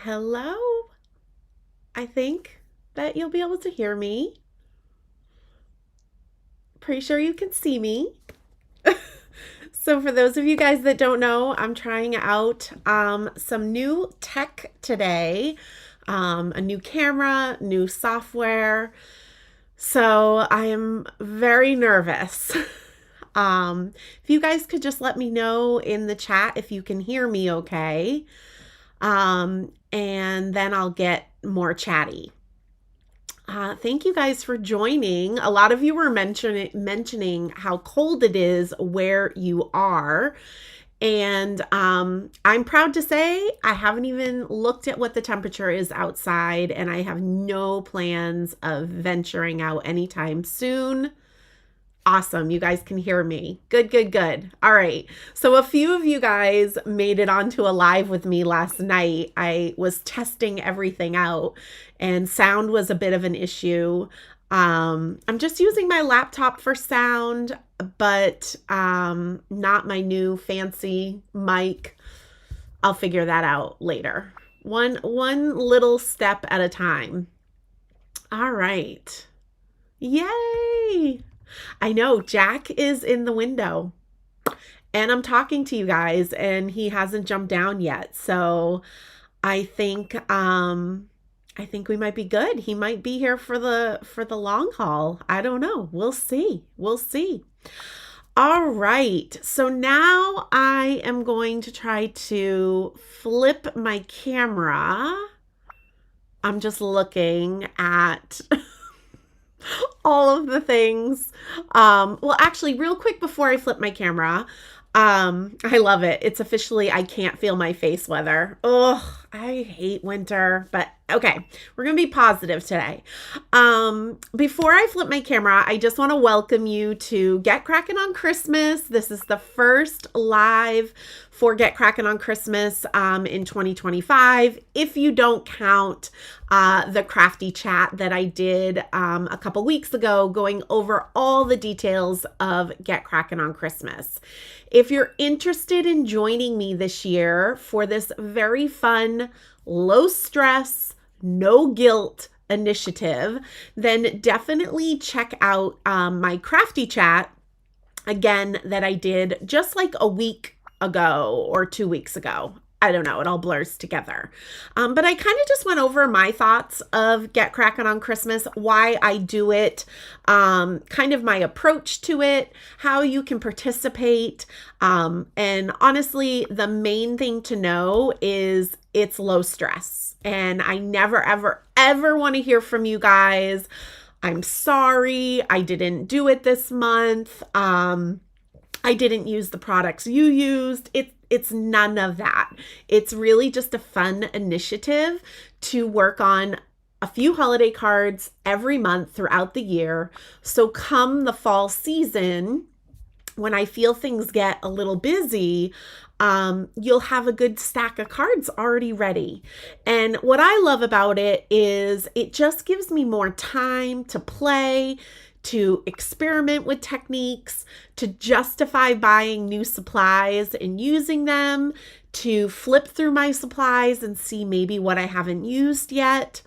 Hello? I think that you'll be able to hear me. Pretty sure you can see me. So, for those of you guys that don't know, I'm trying out some new tech today, a new camera, new software. So, I am very nervous. If you guys could just let me know in the chat if you can hear me okay, and then I'll get more chatty. Thank you guys for joining. A lot of you were mentioning how cold it is where you are. And I'm proud to say I haven't even looked at what the temperature is outside, and I have no plans of venturing out anytime soon. Awesome. You guys can hear me. Good, good, good. All right. So a few of you guys made it onto a live with me last night. I was testing everything out and sound was a bit of an issue. I'm just using my laptop for sound, but not my new fancy mic. I'll figure that out later. One little step at a time. All right. Yay. I know Jack is in the window and I'm talking to you guys and he hasn't jumped down yet. So I think we might be good. He might be here for the long haul. I don't know. We'll see. We'll see. All right. So now I am going to try to flip my camera. I'm just looking at all of the things. Well, actually, real quick before I flip my camera, I love it. It's officially I can't feel my face weather. Oh, I hate winter, but okay, we're going to be positive today. Before I flip my camera, I just want to welcome you to Get Cracken on Christmas. This is the first live for Get Cracken on Christmas in 2025. If you don't count the crafty chat that I did a couple weeks ago going over all the details of Get Cracken on Christmas. If you're interested in joining me this year for this very fun, low stress, no guilt initiative, then definitely check out my crafty chat again that I did just like a week ago or 2 weeks ago. I don't know, it all blurs together. But I kind of just went over my thoughts of Get Cracken on Christmas, why I do it, kind of my approach to it, how you can participate. And honestly, the main thing to know is it's low stress. And I never, ever, ever want to hear from you guys. I'm sorry, I didn't do it this month. I didn't use the products you used. It's none of that. It's really just a fun initiative to work on a few holiday cards every month throughout the year. So come the fall season, when I feel things get a little busy, you'll have a good stack of cards already ready. And what I love about it is it just gives me more time to play, to experiment with techniques, to justify buying new supplies and using them, to flip through my supplies and see maybe what I haven't used yet.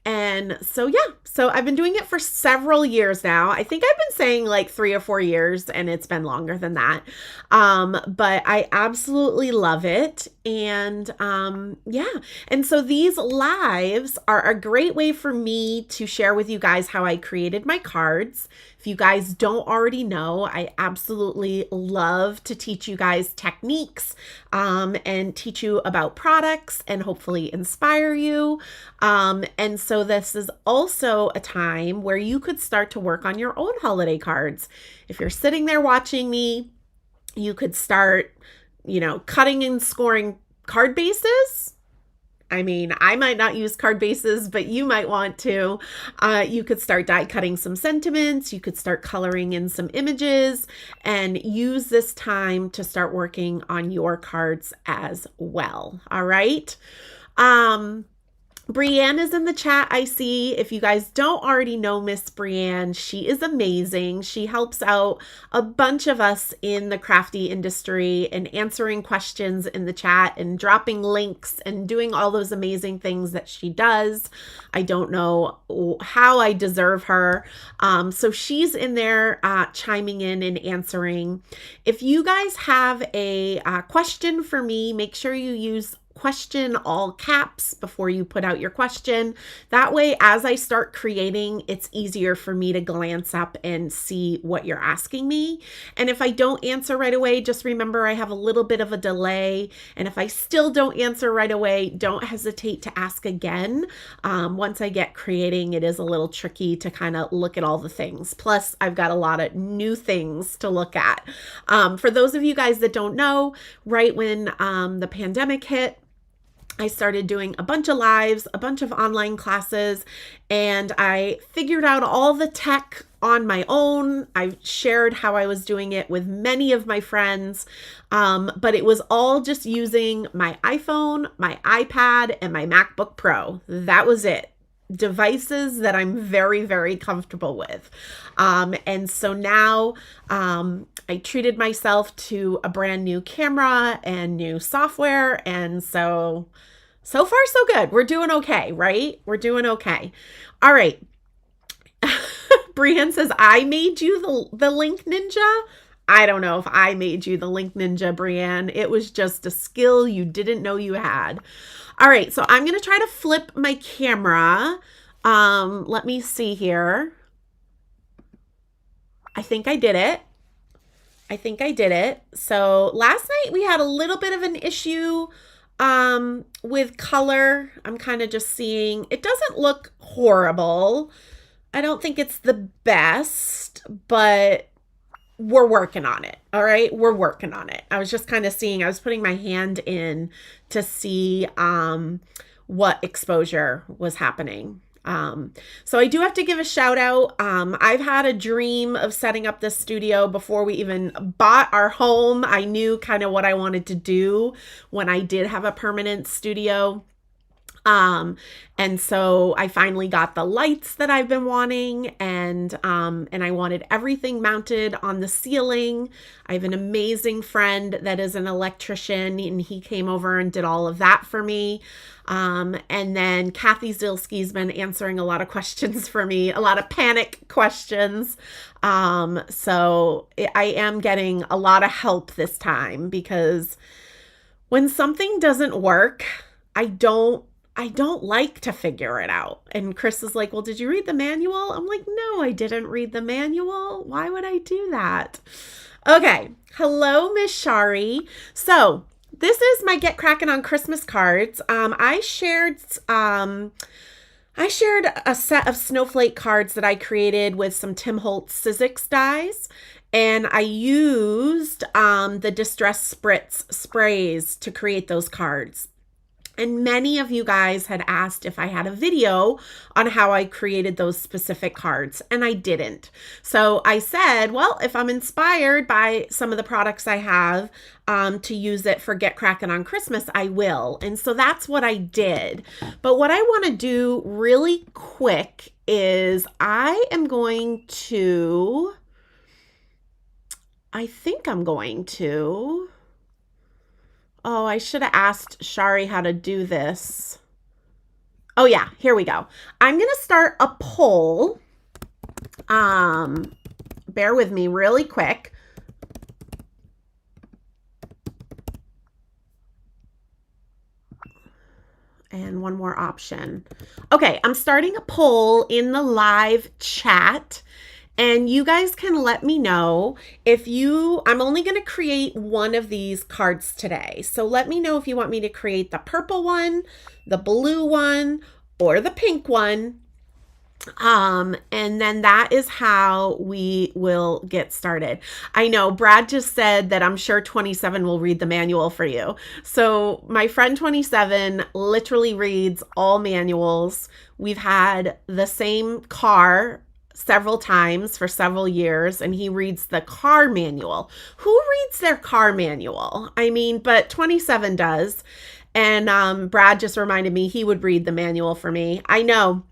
And so, yeah, so I've been doing it for several years now. I think I've been saying like 3 or 4 years, and it's been longer than that. But I absolutely love it. And yeah, and so these lives are a great way for me to share with you guys how I created my cards. If you guys don't already know, I absolutely love to teach you guys techniques and teach you about products and hopefully inspire you. And so this is also a time where you could start to work on your own holiday cards. If you're sitting there watching me, you could start, cutting and scoring card bases. I mean, I might not use card bases, but you might want to. You could start die cutting some sentiments. You could start coloring in some images and use this time to start working on your cards as well. All right. Brienne is in the chat, I see. If you guys don't already know Miss Brienne, she is amazing. She helps out a bunch of us in the crafty industry and answering questions in the chat and dropping links and doing all those amazing things that she does. I don't know how I deserve her. So she's in there chiming in and answering. If you guys have a question for me, make sure you use question all caps before you put out your question. That way, as I start creating, it's easier for me to glance up and see what you're asking me. And if I don't answer right away, just remember I have a little bit of a delay. And if I still don't answer right away, don't hesitate to ask again. Once I get creating, it is a little tricky to kind of look at all the things. Plus, I've got a lot of new things to look at. For those of you guys that don't know, right when the pandemic hit, I started doing a bunch of lives, a bunch of online classes, and I figured out all the tech on my own. I shared how I was doing it with many of my friends, but it was all just using my iPhone, my iPad, and my MacBook Pro. That was it. Devices that I'm very, very comfortable with. And so now I treated myself to a brand new camera and new software. And so far, so good. We're doing okay, right? We're doing okay. All right. Brienne says, I made you the link ninja. I don't know if I made you the link ninja, Brienne. It was just a skill you didn't know you had. All right, so I'm going to try to flip my camera. Let me see here. I think I did it. So last night we had a little bit of an issue with color. I'm kind of just seeing, it doesn't look horrible. I don't think it's the best, but we're working on it. All right. We're working on it. I was just kind of seeing, I was putting my hand in to see what exposure was happening. So I do have to give a shout out. I've had a dream of setting up this studio before we even bought our home. I knew kind of what I wanted to do when I did have a permanent studio. And so I finally got the lights that I've been wanting, and I wanted everything mounted on the ceiling. I have an amazing friend that is an electrician, and he came over and did all of that for me. And then Kathy Zilski's been answering a lot of questions for me, a lot of panic questions. So I am getting a lot of help this time, because when something doesn't work, I don't like to figure it out. And Chris is like, well, did you read the manual? I'm like, no, I didn't read the manual. Why would I do that? Okay. Hello, Miss Shari. So this is my Get Crackin' on Christmas cards. I shared a set of snowflake cards that I created with some Tim Holtz Sizzix dies. And I used the Distress Spritz sprays to create those cards. And many of you guys had asked if I had a video on how I created those specific cards, and I didn't. So I said, well, if I'm inspired by some of the products I have to use it for Get Crackin' on Christmas, I will. And so that's what I did. But what I want to do really quick is I think I'm going to... Oh, I should have asked Shari how to do this. Oh yeah, here we go. I'm going to start a poll. Bear with me really quick. And one more option. Okay, I'm starting a poll in the live chat. And you guys can let me know if I'm only going to create one of these cards today. So let me know if you want me to create the purple one, the blue one, or the pink one. And then that is how we will get started. I know Brad just said that I'm sure 27 will read the manual for you. So my friend 27 literally reads all manuals. We've had the same car several times for several years, and he reads the car manual. Who reads their car manual? I mean, but 27 does. And Brad just reminded me he would read the manual for me. I know.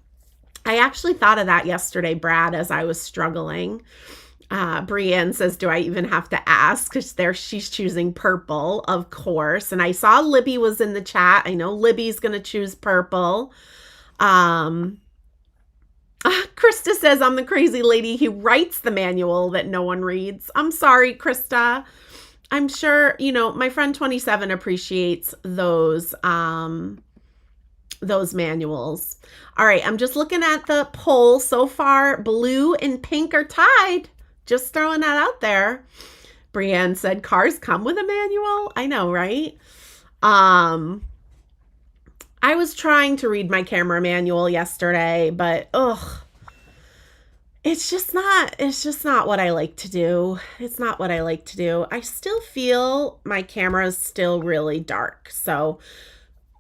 I actually thought of that yesterday, Brad, as I was struggling. Brienne says, do I even have to ask? Because she's choosing purple, of course. And I saw Libby was in the chat. I know Libby's going to choose purple. Krista says, I'm the crazy lady who writes the manual that no one reads. I'm sorry, Krista. I'm sure, my friend 27 appreciates those manuals. All right, I'm just looking at the poll so far. Blue and pink are tied. Just throwing that out there. Brienne said, cars come with a manual? I know, right? I was trying to read my camera manual yesterday, but it's just not what I like to do. It's not what I like to do. I still feel my camera is still really dark. So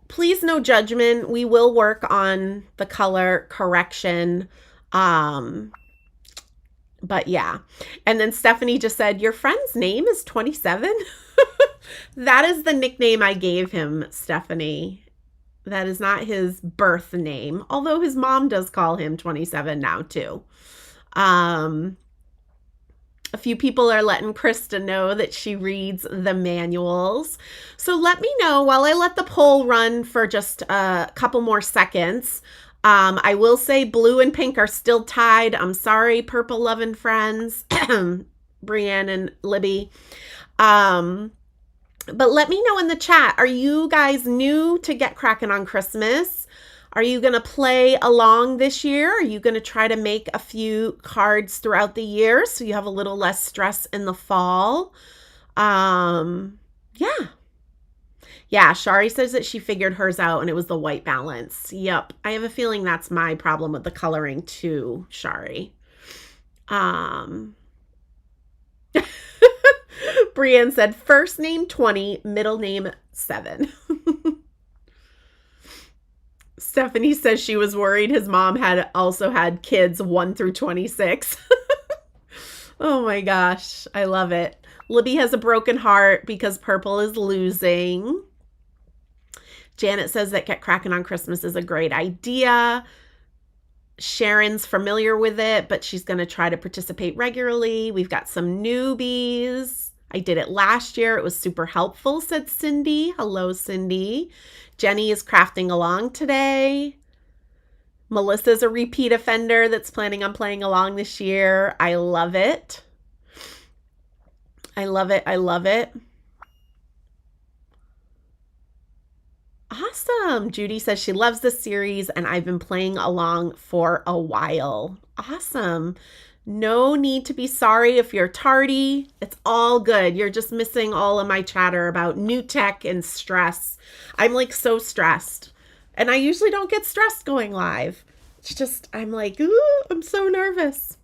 please, no judgment. We will work on the color correction. But yeah. And then Stephanie just said, your friend's name is 27? That is the nickname I gave him, Stephanie. That is not his birth name, although his mom does call him 27 now too. A few people are letting Krista know that she reads the manuals. So let me know while I let the poll run for just a couple more seconds. I will say blue and pink are still tied. I'm sorry, purple loving friends, Brienne and Libby. But let me know in the chat, are you guys new to Get Crackin' on Christmas? Are you going to play along this year? Are you going to try to make a few cards throughout the year so you have a little less stress in the fall? Yeah. Yeah, Shari says that she figured hers out and it was the white balance. Yep. I have a feeling that's my problem with the coloring too, Shari. Brienne said first name 20, middle name 7. Stephanie says she was worried his mom had also had kids 1 through 26. Oh my gosh, I love it. Libby has a broken heart because purple is losing. Janet says that Get Crackin' on Christmas is a great idea. Sharon's familiar with it, but she's going to try to participate regularly. We've got some newbies. I did it last year. It was super helpful, said Cindy. Hello, Cindy. Jenny is crafting along today. Melissa's a repeat offender that's planning on playing along this year. I love it. I love it. I love it. Awesome. Judy says she loves this series and I've been playing along for a while. Awesome. No need to be sorry if you're tardy. It's all good. You're just missing all of my chatter about new tech and stress. I'm like so stressed. And I usually don't get stressed going live. It's just, I'm like, ooh, I'm so nervous.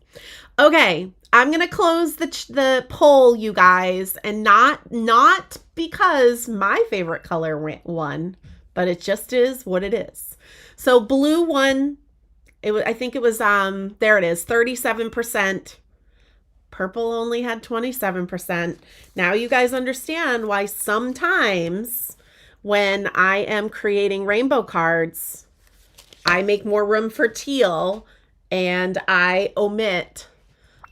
Okay, I'm going to close the poll, you guys, and not because my favorite color won, but it just is what it is. So blue won. I think it was, there it is, 37%. Purple only had 27%. Now you guys understand why sometimes when I am creating rainbow cards, I make more room for teal and I omit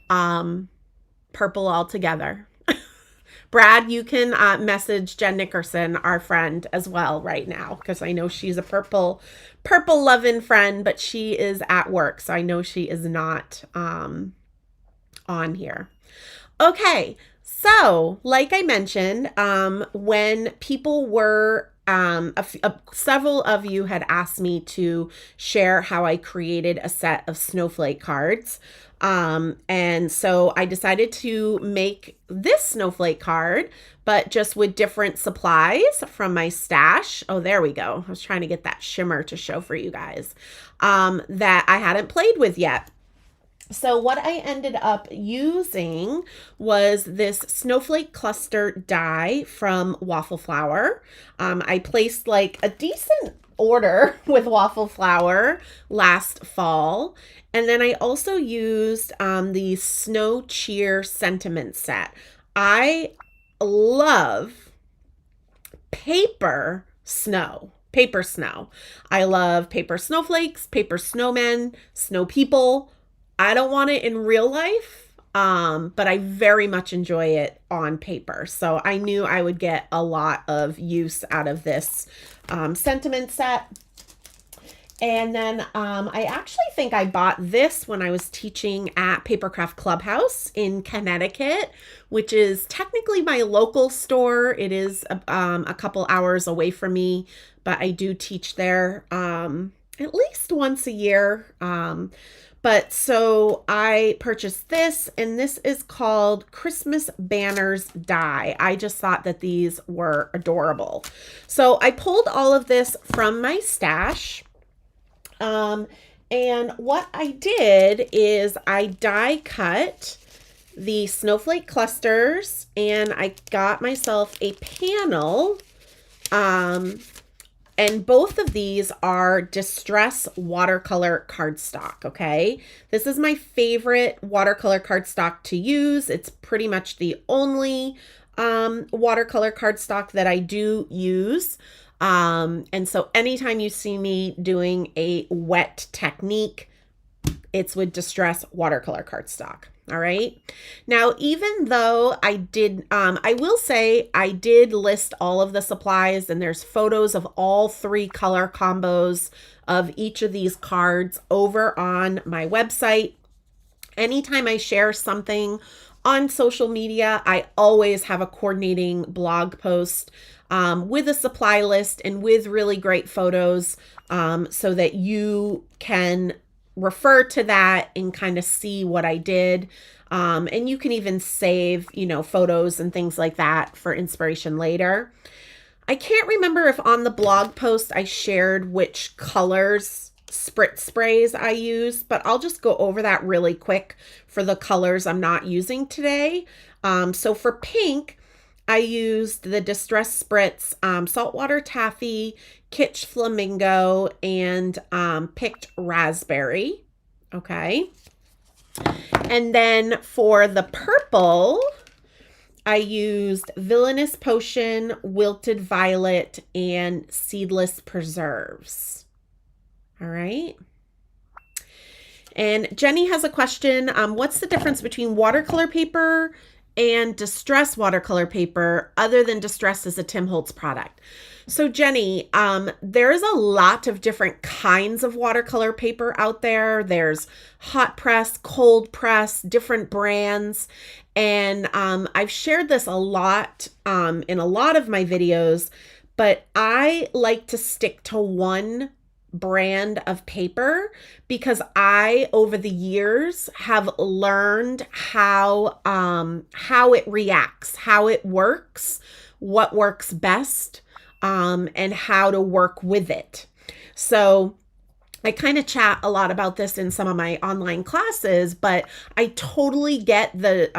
purple altogether. Brad, you can message Jen Nickerson, our friend, as well right now, because I know she's a purple loving friend, but she is at work, so I know she is not on here. Okay, so like I mentioned, when people were several of you had asked me to share how I created a set of snowflake cards. And so I decided to make this snowflake card, but just with different supplies from my stash. Oh, there we go. I was trying to get that shimmer to show for you guys, that I hadn't played with yet. So what I ended up using was this Snowflake Cluster Die from Waffle Flower. I placed like a decent order with Waffle Flower last fall. And then I also used the Snow Cheer Sentiment set. I love paper snow, paper snow. I love paper snowflakes, paper snowmen, snow people. I don't want it in real life, but I very much enjoy it on paper. So I knew I would get a lot of use out of this sentiment set. And then I actually think I bought this when I was teaching at Papercraft Clubhouse in Connecticut, which is technically my local store. It is a couple hours away from me, but I do teach there at least once a year. But so I purchased this, and this is called Christmas Banners Die. I just thought that these were adorable. So I pulled all of this from my stash. And what I did is I die cut the snowflake clusters, and I got myself a panel. And both of these are Distress watercolor cardstock, okay? This is my favorite watercolor cardstock to use. It's pretty much the only watercolor cardstock that I do use. And so anytime you see me doing a wet technique, it's with Distress watercolor cardstock. All right. Now, even though I will say I did list all of the supplies, and there's photos of all 3 color combos of each of these cards over on my website. Anytime I share something on social media, I always have a coordinating blog post with a supply list and with really great photos, so that you can refer to that and kind of see what I did. And you can even save, photos and things like that for inspiration later. I can't remember if on the blog post I shared which colors Spritz sprays I use, but I'll just go over that really quick for the colors I'm not using today. So for pink, I used the Distress Spritz, Saltwater Taffy, Kitsch Flamingo, and picked Raspberry. Okay. And then for the purple, I used Villainous Potion, Wilted Violet, and Seedless Preserves. All right. And Jenny has a question. What's the difference between watercolor paper and Distress watercolor paper, other than Distress is a Tim Holtz product? So Jenny, there's a lot of different kinds of watercolor paper out there. There's hot press, cold press, different brands. And I've shared this a lot in a lot of my videos, but I like to stick to one brand of paper because I, over the years, have learned how it reacts, how it works, what works best, and how to work with it. So I kind of chat a lot about this in some of my online classes, but I totally get the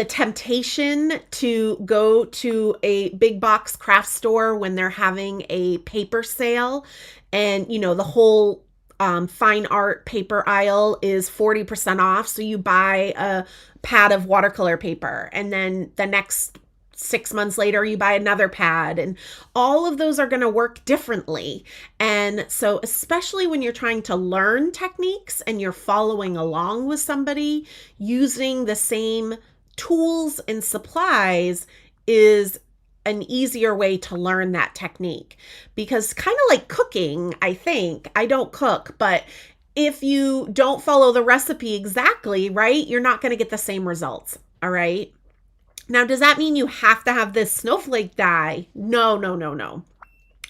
temptation to go to a big box craft store when they're having a paper sale, and the whole fine art paper aisle is 40% off. So you buy a pad of watercolor paper, and then the next 6 months later, you buy another pad, and all of those are going to work differently. And so especially when you're trying to learn techniques and you're following along with somebody, using the same tools and supplies is an easier way to learn that technique. Because kind of like cooking, I think, I don't cook, but if you don't follow the recipe exactly, right, you're not going to get the same results. All right. Now, does that mean you have to have this snowflake die? No, no, no, no.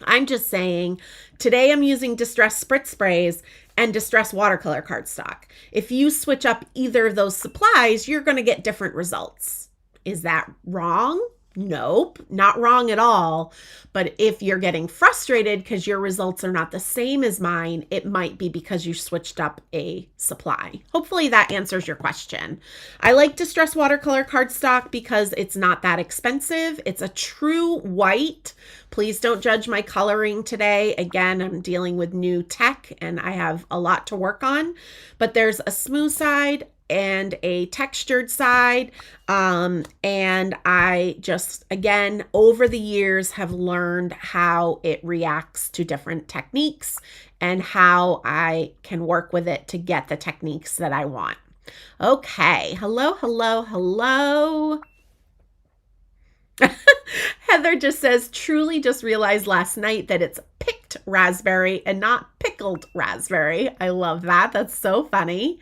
I'm just saying today I'm using Distress Spritz sprays and Distress watercolor cardstock. If you switch up either of those supplies, you're going to get different results. Is that wrong? Nope, not wrong at all. But if you're getting frustrated because your results are not the same as mine, it might be because you switched up a supply. Hopefully that answers your question. I like Distress watercolor cardstock because it's not that expensive. It's a true white. Please don't judge my coloring today. Again, I'm dealing with new tech and I have a lot to work on. But there's a smooth side, and a textured side. And I just, again, over the years have learned how it reacts to different techniques and how I can work with it to get the techniques that I want. Okay, hello, hello, hello. Heather just says, truly just realized last night that it's picked raspberry and not pickled raspberry. I love that. That's so funny.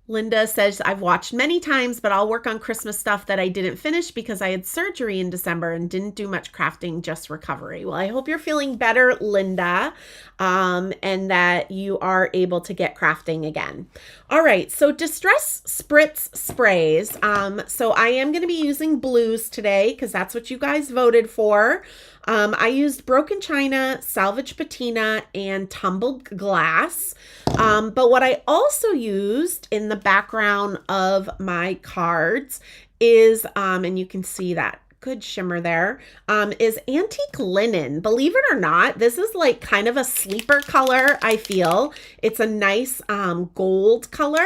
Linda says, I've watched many times, but I'll work on Christmas stuff that I didn't finish because I had surgery in December and didn't do much crafting, just recovery. Well, I hope you're feeling better, Linda, and that you are able to get crafting again. All right, so Distress Spritz sprays. So I am going to be using blues today because that's what you guys voted for. I used broken china, salvage patina, and tumbled glass. But what I also used in the background of my cards is, and you can see that good shimmer there, is antique linen. Believe it or not, this is like kind of a sleeper color, I feel. It's a nice gold color.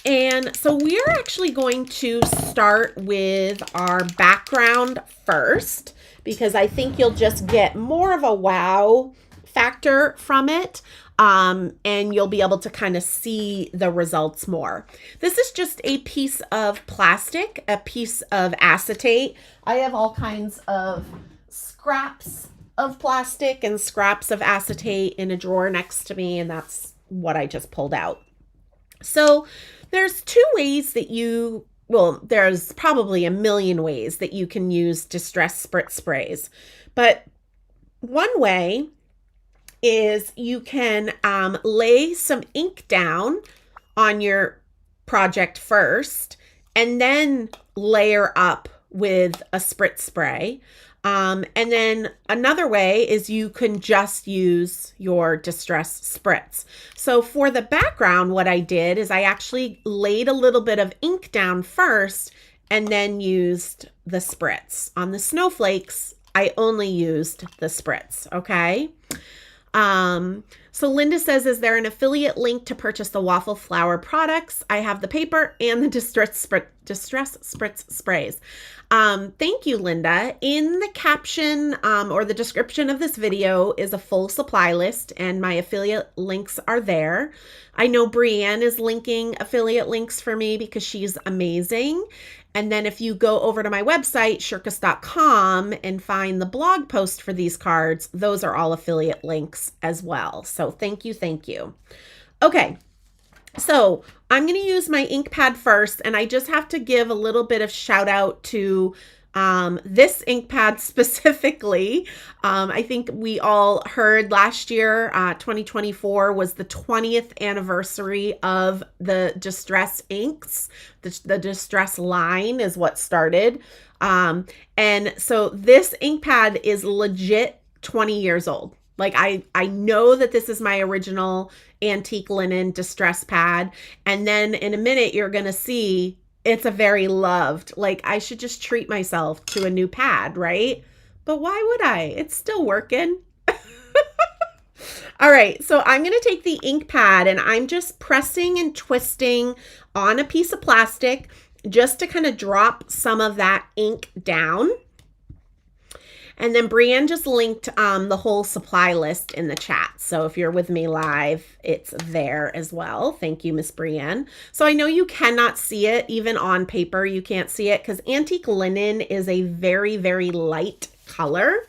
And so we are actually going to start with our background first, because I think you'll just get more of a wow factor from it. And you'll be able to kind of see the results more. This is just a piece of plastic, a piece of acetate. I have all kinds of scraps of plastic and scraps of acetate in a drawer next to me, and that's what I just pulled out. So there's two ways that there's probably a million ways that you can use Distress Spritz sprays. But one way is you can lay some ink down on your project first and then layer up with a spritz spray. And then another way is you can just use your Distress Spritz. So for the background, what I did is I actually laid a little bit of ink down first and then used the spritz. On the snowflakes, I only used the spritz, okay? So Linda says, is there an affiliate link to purchase the waffle flower products? I have the paper and the Distress Spritz sprays. Thank you, Linda. In the caption or the description of this video is a full supply list, and my affiliate links are there. I know Brienne is linking affiliate links for me because she's amazing. And then if you go over to my website, shirkus.com, and find the blog post for these cards, those are all affiliate links as well. So thank you, thank you. Okay, so I'm going to use my ink pad first, and I just have to give a little bit of shout out to this ink pad specifically. I think we all heard last year, 2024 was the 20th anniversary of the Distress inks. The Distress line is what started. And so this ink pad is legit 20 years old. Like I know that this is my original antique linen Distress pad. And then in a minute, you're going to see it's a very loved, like I should just treat myself to a new pad, right? But why would I? It's still working. All right, so I'm going to take the ink pad and I'm just pressing and twisting on a piece of plastic just to kind of drop some of that ink down. And then Brienne just linked the whole supply list in the chat. So if you're with me live, it's there as well. Thank you, Miss Brienne. So I know you cannot see it, even on paper, you can't see it because antique linen is a very, very light color.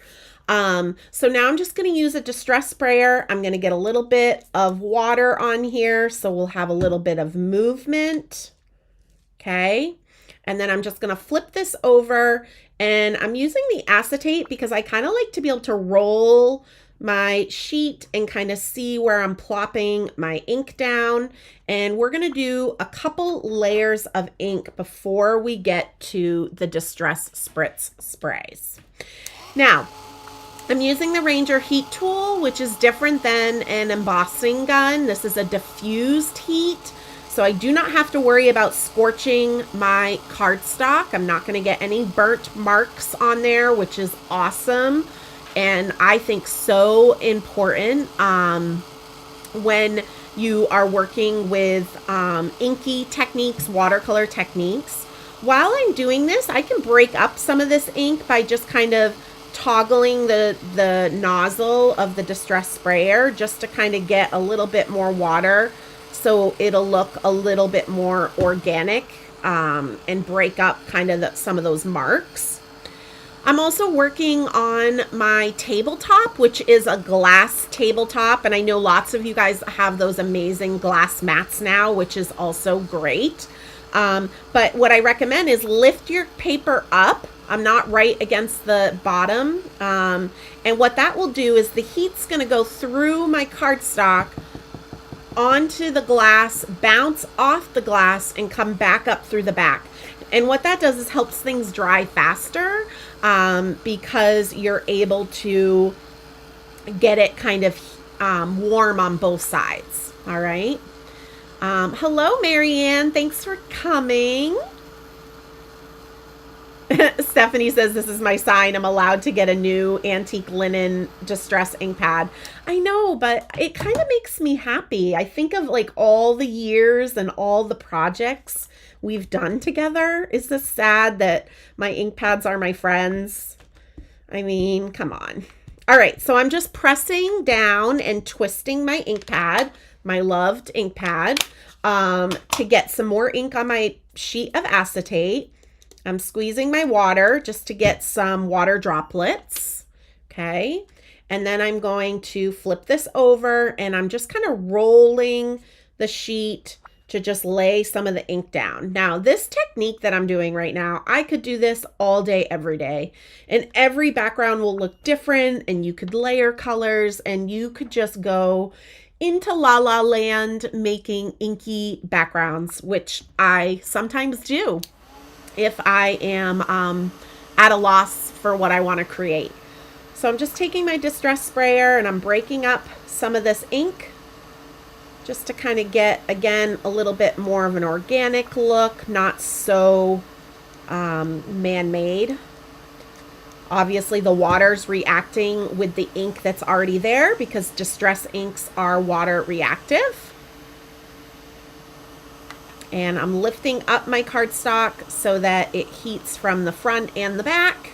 So now I'm just going to use a distress sprayer. I'm going to get a little bit of water on here, so we'll have a little bit of movement. Okay. And then I'm just going to flip this over, and I'm using the acetate because I kind of like to be able to roll my sheet and kind of see where I'm plopping my ink down. And we're going to do a couple layers of ink before we get to the Distress Spritz sprays. Now, I'm using the Ranger heat tool, which is different than an embossing gun. This is a diffused heat. So I do not have to worry about scorching my cardstock. I'm not going to get any burnt marks on there, which is awesome. And I think so important when you are working with inky techniques, watercolor techniques. While I'm doing this, I can break up some of this ink by just kind of toggling the nozzle of the distress sprayer just to kind of get a little bit more water, so it'll look a little bit more organic, and break up kind of some of those marks. I'm also working on my tabletop, which is a glass tabletop, and I know lots of you guys have those amazing glass mats now, which is also great. But what I recommend is lift your paper up. I'm not right against the bottom. And what that will do is the heat's going to go through my cardstock onto the glass, bounce off the glass, and come back up through the back. And what that does is helps things dry faster, because you're able to get it kind of warm on both sides. All right. Hello, Marianne. Thanks for coming. Stephanie says, this is my sign. I'm allowed to get a new antique linen distress ink pad. I know, but it kind of makes me happy. I think of like all the years and all the projects we've done together. Is this sad that my ink pads are my friends? I mean, come on. All right, so I'm just pressing down and twisting my ink pad, my loved ink pad, to get some more ink on my sheet of acetate. I'm squeezing my water just to get some water droplets. Okay. And then I'm going to flip this over, and I'm just kind of rolling the sheet to just lay some of the ink down. Now, this technique that I'm doing right now, I could do this all day, every day, and every background will look different, and you could layer colors, and you could just go into la la land making inky backgrounds, which I sometimes do if I am at a loss for what I want to create. So I'm just taking my distress sprayer and I'm breaking up some of this ink just to kind of get, again, a little bit more of an organic look, not so man-made. Obviously, the water's reacting with the ink that's already there because distress inks are water reactive. And I'm lifting up my cardstock so that it heats from the front and the back.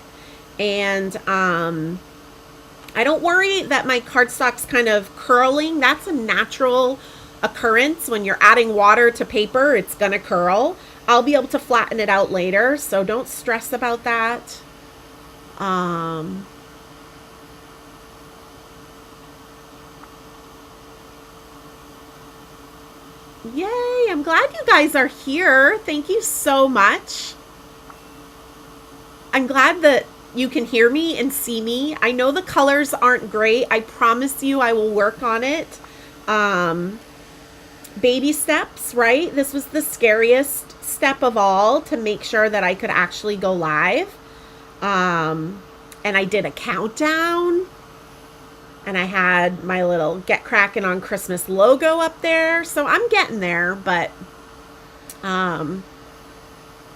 And I don't worry that my cardstock's kind of curling. That's a natural occurrence. When you're adding water to paper, it's going to curl. I'll be able to flatten it out later, so don't stress about that. Yay, I'm glad you guys are here. Thank you so much. I'm glad that you can hear me and see me. I know the colors aren't great. I promise you I will work on it. Baby steps, right? This was the scariest step of all, to make sure that I could actually go live. And I did a countdown. And I had my little Get Crackin' on Christmas logo up there. So I'm getting there, but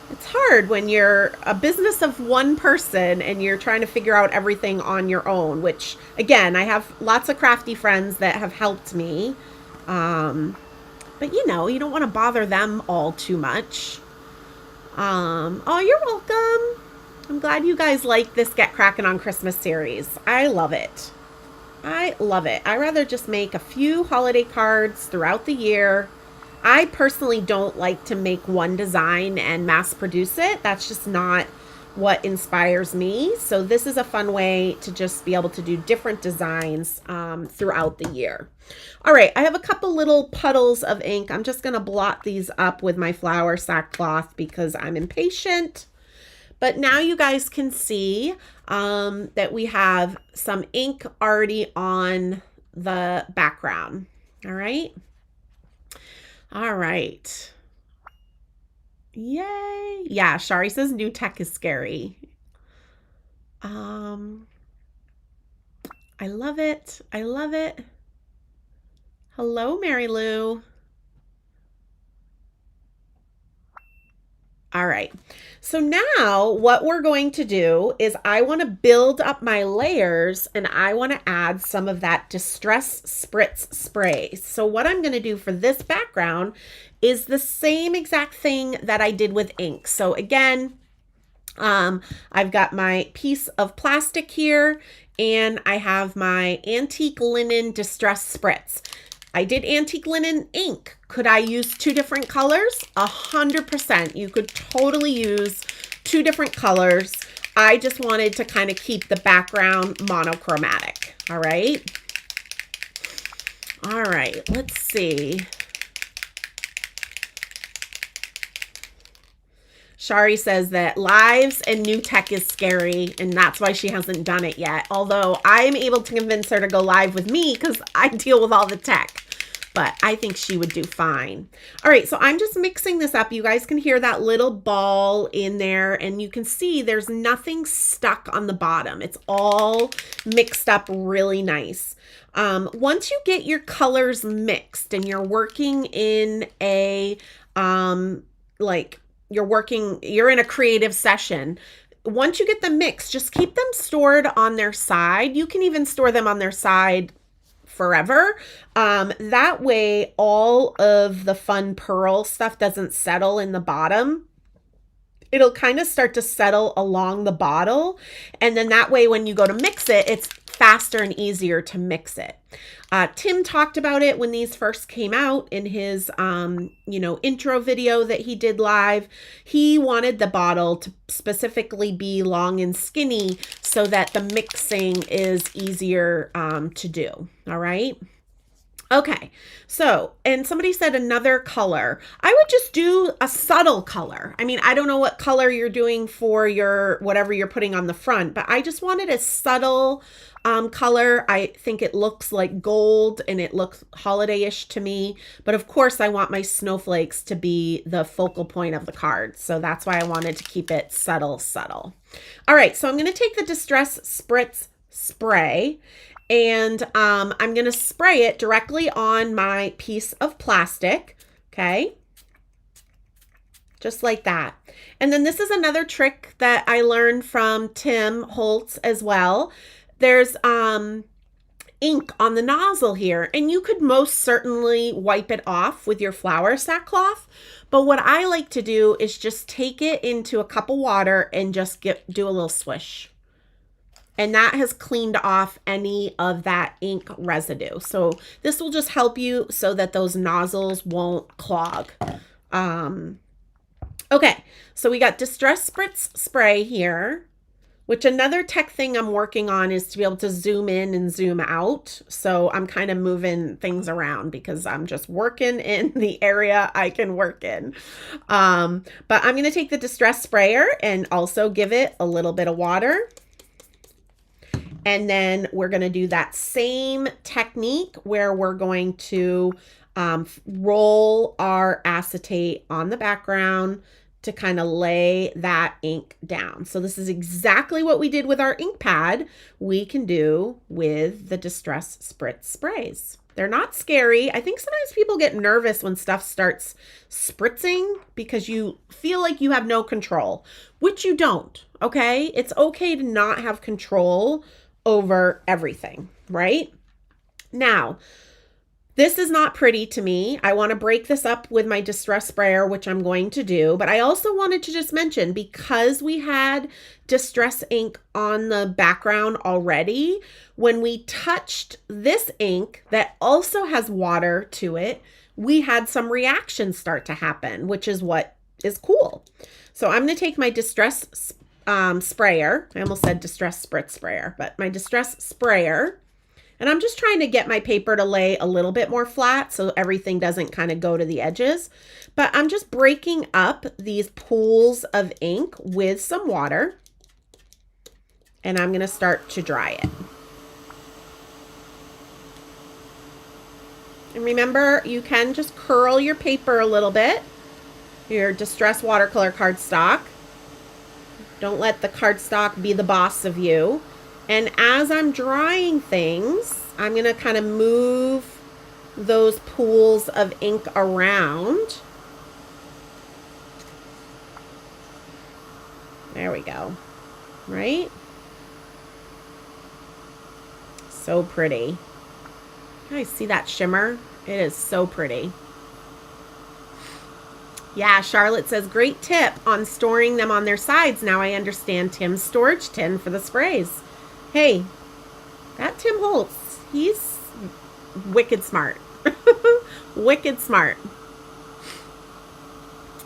it's hard when you're a business of one person and you're trying to figure out everything on your own, which, again, I have lots of crafty friends that have helped me. But, you know, you don't want to bother them all too much. Oh, you're welcome. I'm glad you guys like this Get Crackin' on Christmas series. I love it. I love it. I rather just make a few holiday cards throughout the year. I personally don't like to make one design and mass produce it. That's just not what inspires me. So this is a fun way to just be able to do different designs throughout the year. All right, I have a couple little puddles of ink. I'm just going to blot these up with my flour sackcloth because I'm impatient. But now you guys can see that we have some ink already on the background. All right. All right. Yay. Yeah, Shari says new tech is scary. I love it. I love it. Hello, Mary Lou. All right. So now what we're going to do is I want to build up my layers and I want to add some of that Distress Spritz spray. So what I'm going to do for this background is the same exact thing that I did with ink. So again, I've got my piece of plastic here and I have my antique linen Distress Spritz. I did antique linen ink. Could I use two different colors? 100%. You could totally use two different colors. I just wanted to kind of keep the background monochromatic. All right. All right, let's see. Shari says that lives and new tech is scary, and that's why she hasn't done it yet. Although I'm able to convince her to go live with me because I deal with all the tech. But I think she would do fine. All right, so I'm just mixing this up. You guys can hear that little ball in there, and you can see there's nothing stuck on the bottom. It's all mixed up really nice. Once you get your colors mixed and you're working in a, you're in a creative session, once you get them mixed, just keep them stored on their side. You can even store them on their side forever. That way all of the fun pearl stuff doesn't settle in the bottom. It'll kind of start to settle along the bottle. And then that way when you go to mix it, it's faster and easier to mix it. Tim talked about it when these first came out in his, intro video that he did live. He wanted the bottle to specifically be long and skinny so that the mixing is easier to do. All right. Okay, so, and somebody said another color. I would just do a subtle color. I mean, I don't know what color you're doing for your, whatever you're putting on the front, but I just wanted a subtle color. I think it looks like gold and it looks holiday-ish to me. But of course, I want my snowflakes to be the focal point of the card. So that's why I wanted to keep it subtle, subtle. All right, so I'm going to take the Distress Spritz spray and I'm going to spray it directly on my piece of plastic. Okay. Just like that. And then this is another trick that I learned from Tim Holtz as well. There's ink on the nozzle here, and you could most certainly wipe it off with your flour sackcloth. But what I like to do is just take it into a cup of water and just do a little swish. And that has cleaned off any of that ink residue. So this will just help you so that those nozzles won't clog. Okay, so we got Distress Spritz spray here, which another tech thing I'm working on is to be able to zoom in and zoom out. So I'm kind of moving things around because I'm just working in the area I can work in. But I'm going to take the Distress sprayer and also give it a little bit of water. And then we're going to do that same technique where we're going to roll our acetate on the background to kind of lay that ink down. So this is exactly what we did with our ink pad. We can do with the Distress Spritz sprays. They're not scary. I think sometimes people get nervous when stuff starts spritzing because you feel like you have no control, which you don't, okay? It's okay to not have control over everything, right? Now, this is not pretty to me. I want to break this up with my Distress sprayer, which I'm going to do, but I also wanted to just mention, because we had Distress ink on the background already, when we touched this ink that also has water to it, we had some reactions start to happen, which is what is cool. So I'm going to take my Distress sprayer. I almost said Distress Spritz sprayer, but my Distress sprayer. And I'm just trying to get my paper to lay a little bit more flat so everything doesn't kind of go to the edges. But I'm just breaking up these pools of ink with some water. And I'm going to start to dry it. And remember, you can just curl your paper a little bit. Your Distress watercolor cardstock. Don't let the cardstock be the boss of you. And as I'm drying things, I'm going to kind of move those pools of ink around. There we go. Right? So pretty. You guys see that shimmer? It is so pretty. Yeah, Charlotte says, great tip on storing them on their sides. Now I understand Tim's storage tin for the sprays. Hey, that Tim Holtz, he's wicked smart. Wicked smart.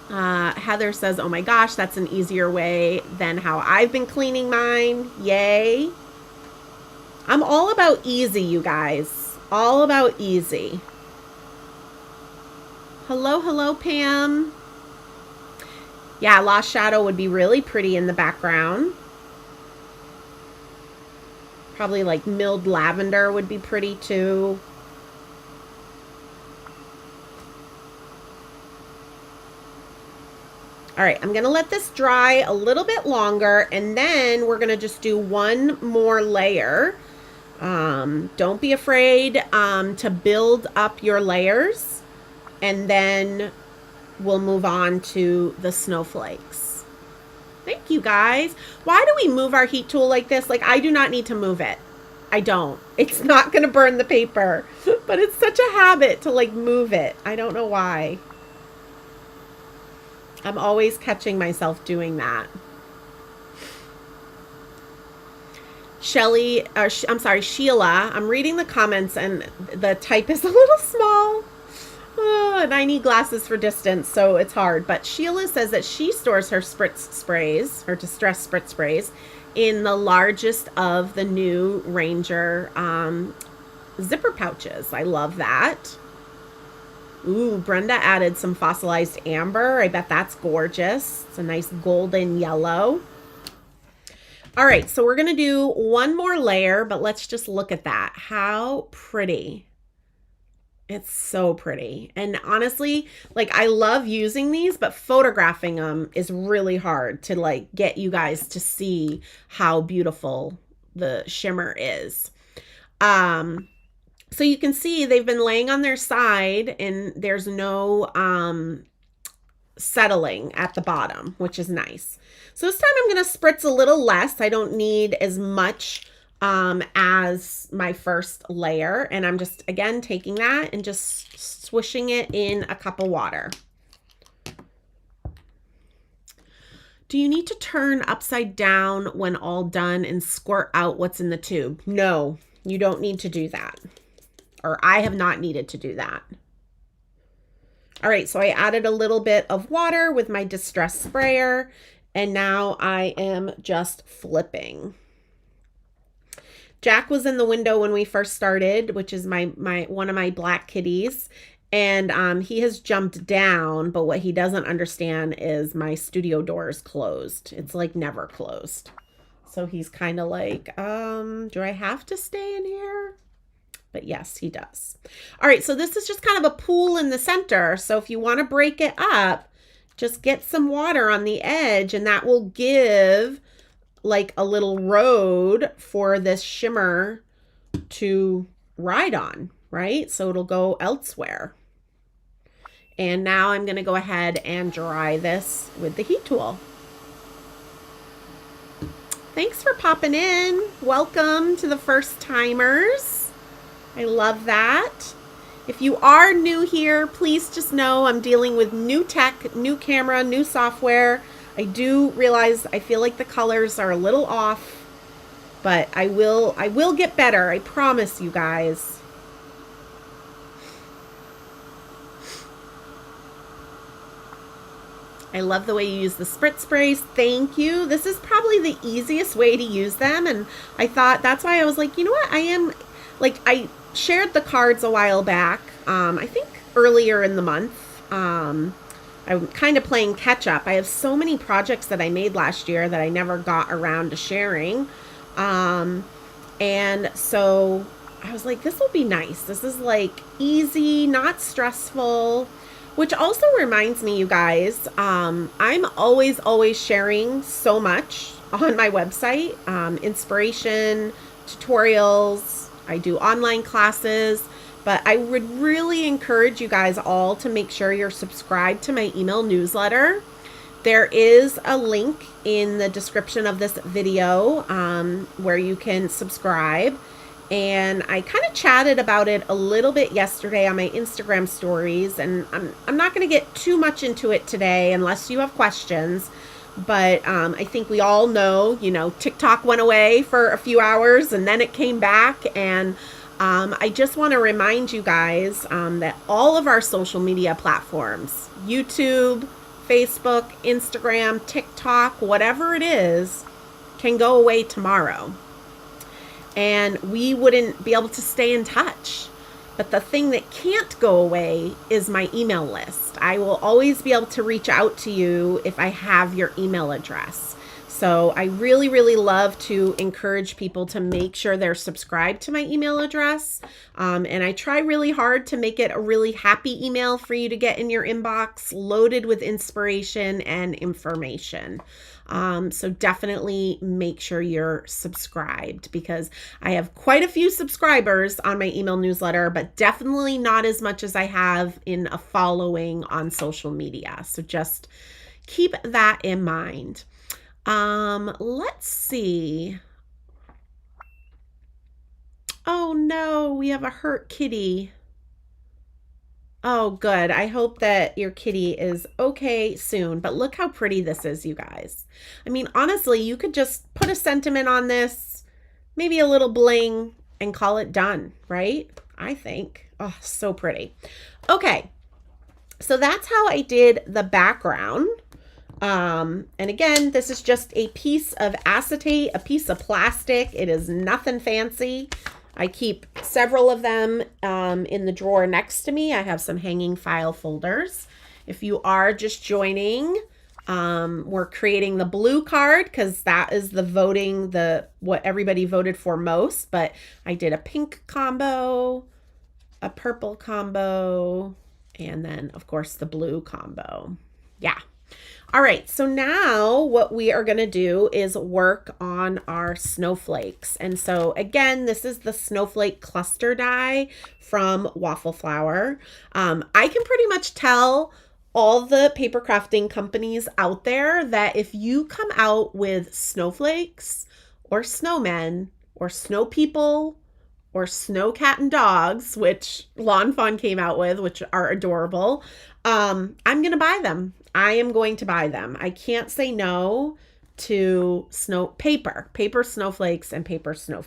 Heather says, oh my gosh, that's an easier way than how I've been cleaning mine. Yay. I'm all about easy, you guys. All about easy. Hello, hello, Pam. Yeah, Lost Shadow would be really pretty in the background. Probably like milled lavender would be pretty too. All right, I'm gonna let this dry a little bit longer, and then we're gonna just do one more layer. Don't be afraid to build up your layers, and then we'll move on to the snowflakes. Thank you, guys. Why do we move our heat tool like this? Like, I do not need to move it. I don't. It's not gonna burn the paper, but it's such a habit to like move it. I don't know why. I'm always catching myself doing that. Shelly, I'm sorry, Sheila, I'm reading the comments and the type is a little small. And I need glasses for distance, so it's hard. But Sheila says that she stores her Spritz sprays, her distress Spritz sprays, in the largest of the new Ranger zipper pouches. I love that. Ooh, Brenda added some fossilized amber. I bet that's gorgeous. It's a nice golden yellow. All right, so we're going to do one more layer, but let's just look at that. How pretty. It's so pretty. And honestly, like, I love using these, but photographing them is really hard to like get you guys to see how beautiful the shimmer is. So you can see they've been laying on their side and there's no settling at the bottom, which is nice. So this time I'm going to spritz a little less. I don't need as much as my first layer. And I'm just, again, taking that and just swishing it in a cup of water. Do you need to turn upside down when all done and squirt out what's in the tube? No, you don't need to do that. Or I have not needed to do that. All right, so I added a little bit of water with my distress sprayer, and now I am just flipping. Jack was in the window when we first started, which is my one of my black kitties, and he has jumped down, but what he doesn't understand is my studio door is closed. It's like never closed. So he's kind of like, do I have to stay in here? But yes, he does. All right, so this is just kind of a pool in the center. So if you want to break it up, just get some water on the edge, and that will give like a little road for this shimmer to ride on, right? So it'll go elsewhere. And now I'm going to go ahead and dry this with the heat tool. Thanks for popping in. Welcome to the first timers. I love that. If you are new here, please just know I'm dealing with new tech, new camera, new software. I do realize I feel like the colors are a little off, but I will get better. I promise you guys. I love the way you use the Spritz sprays. Thank you. This is probably the easiest way to use them. And I thought that's why I was like, you know what? I shared the cards a while back. I think earlier in the month. I'm kind of playing catch up. I have so many projects that I made last year that I never got around to sharing. And so I was like, this will be nice. This is like easy, not stressful, which also reminds me, you guys, I'm always sharing so much on my website, inspiration, tutorials. I do online classes, but I would really encourage you guys all to make sure you're subscribed to my email newsletter, There is a link in the description of this video where you can subscribe. And I kind of chatted about it a little bit yesterday on my Instagram stories, and I'm not going to get too much into it today unless you have questions. But I think we all know, TikTok went away for a few hours and then it came back. And I just want to remind you guys that all of our social media platforms, YouTube, Facebook, Instagram, TikTok, whatever it is, can go away tomorrow. And we wouldn't be able to stay in touch. But the thing that can't go away is my email list. I will always be able to reach out to you if I have your email address. So I really, really love to encourage people to make sure they're subscribed to my email address. And I try really hard to make it a really happy email for you to get in your inbox, loaded with inspiration and information. So definitely make sure you're subscribed, because I have quite a few subscribers on my email newsletter, but definitely not as much as I have in a following on social media. So just keep that in mind. Let's see. Oh no, we have a hurt kitty. Oh, good. I hope that your kitty is okay soon. But look how pretty this is, you guys. I mean, honestly, you could just put a sentiment on this, maybe a little bling, and call it done, right? I think. Oh, so pretty. Okay, so that's how I did the background. And again, this is just a piece of acetate, a piece of plastic. It is nothing fancy. I keep several of them in the drawer next to me. I have some hanging file folders. If you are just joining, we're creating the blue card because that is the voting, what everybody voted for most. But I did a pink combo, a purple combo, and then of course the blue combo. Yeah. All right, so now what we are going to do is work on our snowflakes. And so again, this is the Snowflake Cluster Die from Waffle Flower. I can pretty much tell all the paper crafting companies out there that if you come out with snowflakes or snowmen or snow people or snow cat and dogs, which Lawn Fawn came out with, which are adorable, I'm going to buy them. I am going to buy them. I can't say no to paper snowflakes and paper snow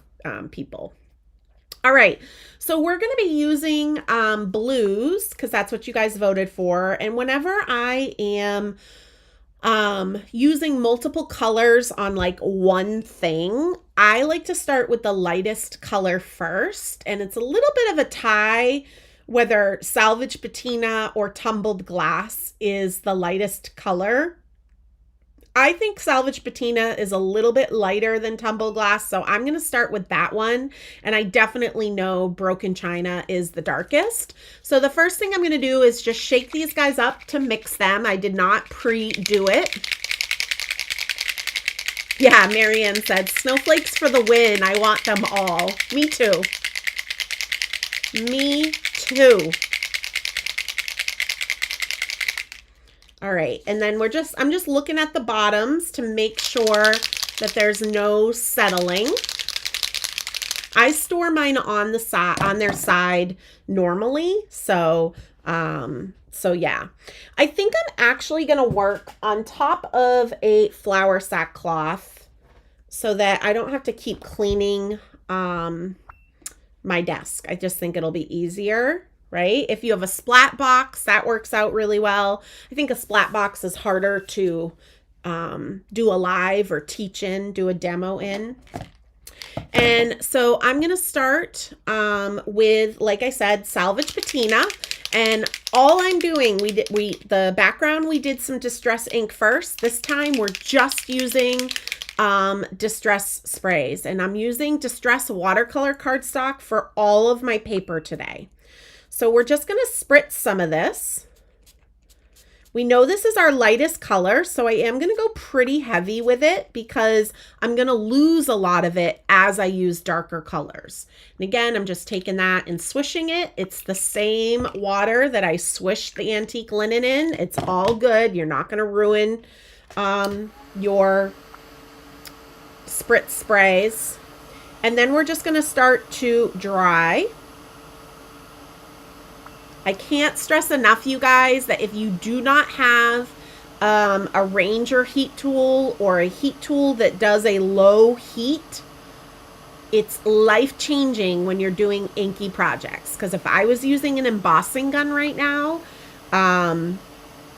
people. All right, so we're going to be using blues because that's what you guys voted for. And whenever I am using multiple colors on like one thing, I like to start with the lightest color first. And it's a little bit of a tie whether salvage patina or tumbled glass is the lightest color. I think salvage patina is a little bit lighter than tumbled glass, so I'm going to start with that one. And I definitely know broken china is the darkest. So the first thing I'm going to do is just shake these guys up to mix them. I did not pre-do it. Yeah, Marianne said, snowflakes for the win. I want them all. Me too. Me too. All right, and then I'm just looking at the bottoms to make sure that there's no settling. I store mine on the side, on their side normally, so yeah. I think I'm actually gonna work on top of a flour sack cloth so that I don't have to keep cleaning my desk. I just think it'll be easier. Right? If you have a splat box, that works out really well. I think a splat box is harder to do a live or teach in, do a demo in. And so I'm going to start with, like I said, salvage patina. And all I'm doing, the background, we did some distress ink first. This time we're just using distress sprays. And I'm using distress watercolor cardstock for all of my paper today. So we're just going to spritz some of this. We know this is our lightest color, so I am going to go pretty heavy with it because I'm going to lose a lot of it as I use darker colors. And again, I'm just taking that and swishing it. It's the same water that I swished the antique linen in. It's all good. You're not going to ruin your spritz sprays. And then we're just going to start to dry. I can't stress enough, you guys, that if you do not have a Ranger heat tool or a heat tool that does a low heat, it's life-changing when you're doing inky projects. Because if I was using an embossing gun right now,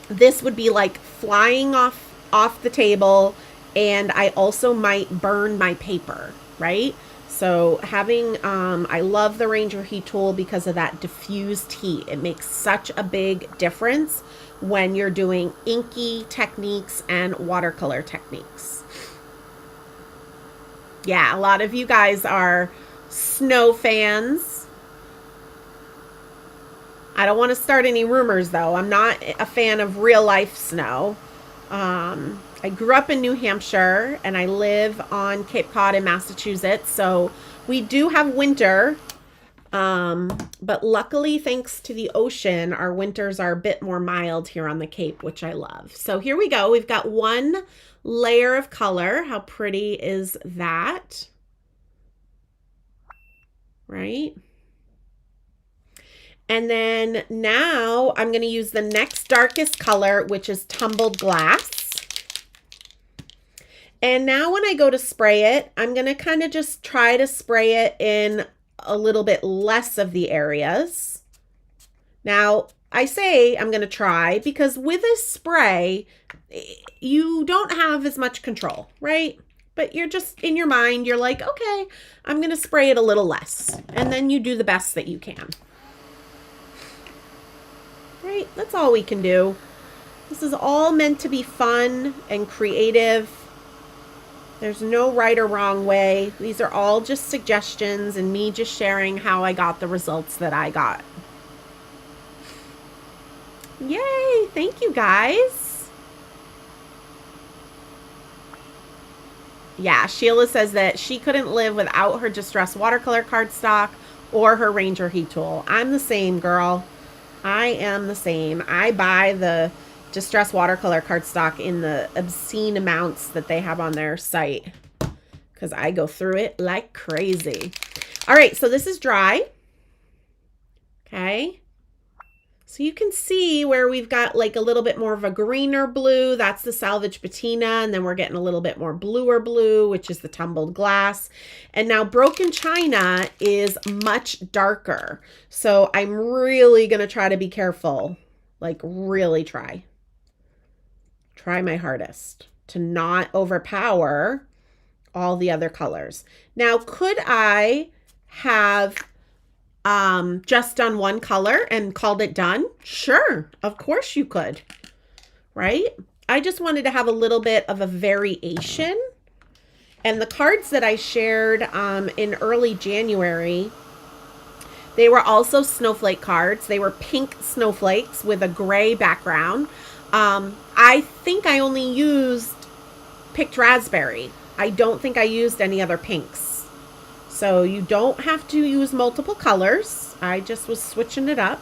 this would be like flying off the table, and I also might burn my paper, right? So having, I love the Ranger heat tool because of that diffused heat. It makes such a big difference when you're doing inky techniques and watercolor techniques. Yeah, a lot of you guys are snow fans. I don't want to start any rumors though. I'm not a fan of real life snow. I grew up in New Hampshire and I live on Cape Cod in Massachusetts, so we do have winter, but luckily, thanks to the ocean, our winters are a bit more mild here on the Cape, which I love. So here we go. We've got one layer of color. How pretty is that? Right? And then now I'm going to use the next darkest color, which is tumbled glass. And now when I go to spray it, I'm going to kind of just try to spray it in a little bit less of the areas. Now, I say I'm going to try because with a spray, you don't have as much control, right? But you're just in your mind, you're like, okay, I'm going to spray it a little less. And then you do the best that you can. Right? That's all we can do. This is all meant to be fun and creative. There's no right or wrong way. These are all just suggestions and me just sharing how I got the results that I got. Yay! Thank you, guys. Yeah, Sheila says that she couldn't live without her Distress watercolor cardstock or her Ranger heat tool. I'm the same, girl. I am the same. I buy the Distress watercolor cardstock in the obscene amounts that they have on their site because I go through it like crazy. All right, so this is dry. Okay. So you can see where we've got like a little bit more of a greener blue. That's the salvage patina. And then we're getting a little bit more bluer blue, which is the tumbled glass. And now broken china is much darker. So I'm really going to try to be careful, like really try my hardest to not overpower all the other colors. Now, could I have just done one color and called it done? Sure, of course you could, right? I just wanted to have a little bit of a variation. And the cards that I shared in early January, they were also snowflake cards. They were pink snowflakes with a gray background. I think I only used picked raspberry. I don't think I used any other pinks. So you don't have to use multiple colors. I just was switching it up.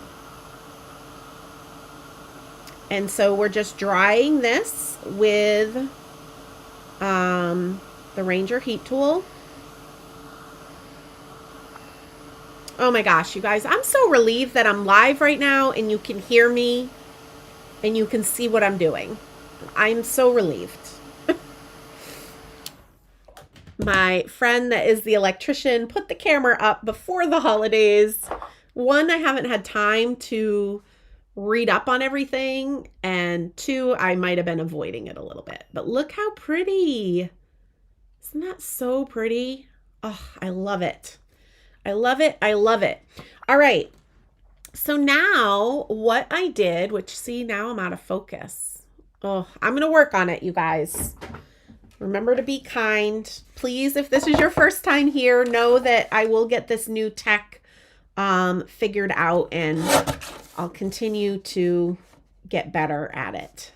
And so we're just drying this with the Ranger heat tool. Oh my gosh, you guys, I'm so relieved that I'm live right now and you can hear me and you can see what I'm doing. I'm so relieved. My friend that is the electrician put the camera up before the holidays. One, I haven't had time to read up on everything. And two, I might have been avoiding it a little bit. But look how pretty. Isn't that so pretty? Oh, I love it. I love it. I love it. All right. So now what I did, which see, now I'm out of focus. Oh, I'm going to work on it, you guys. Remember to be kind. Please, if this is your first time here, know that I will get this new tech figured out and I'll continue to get better at it.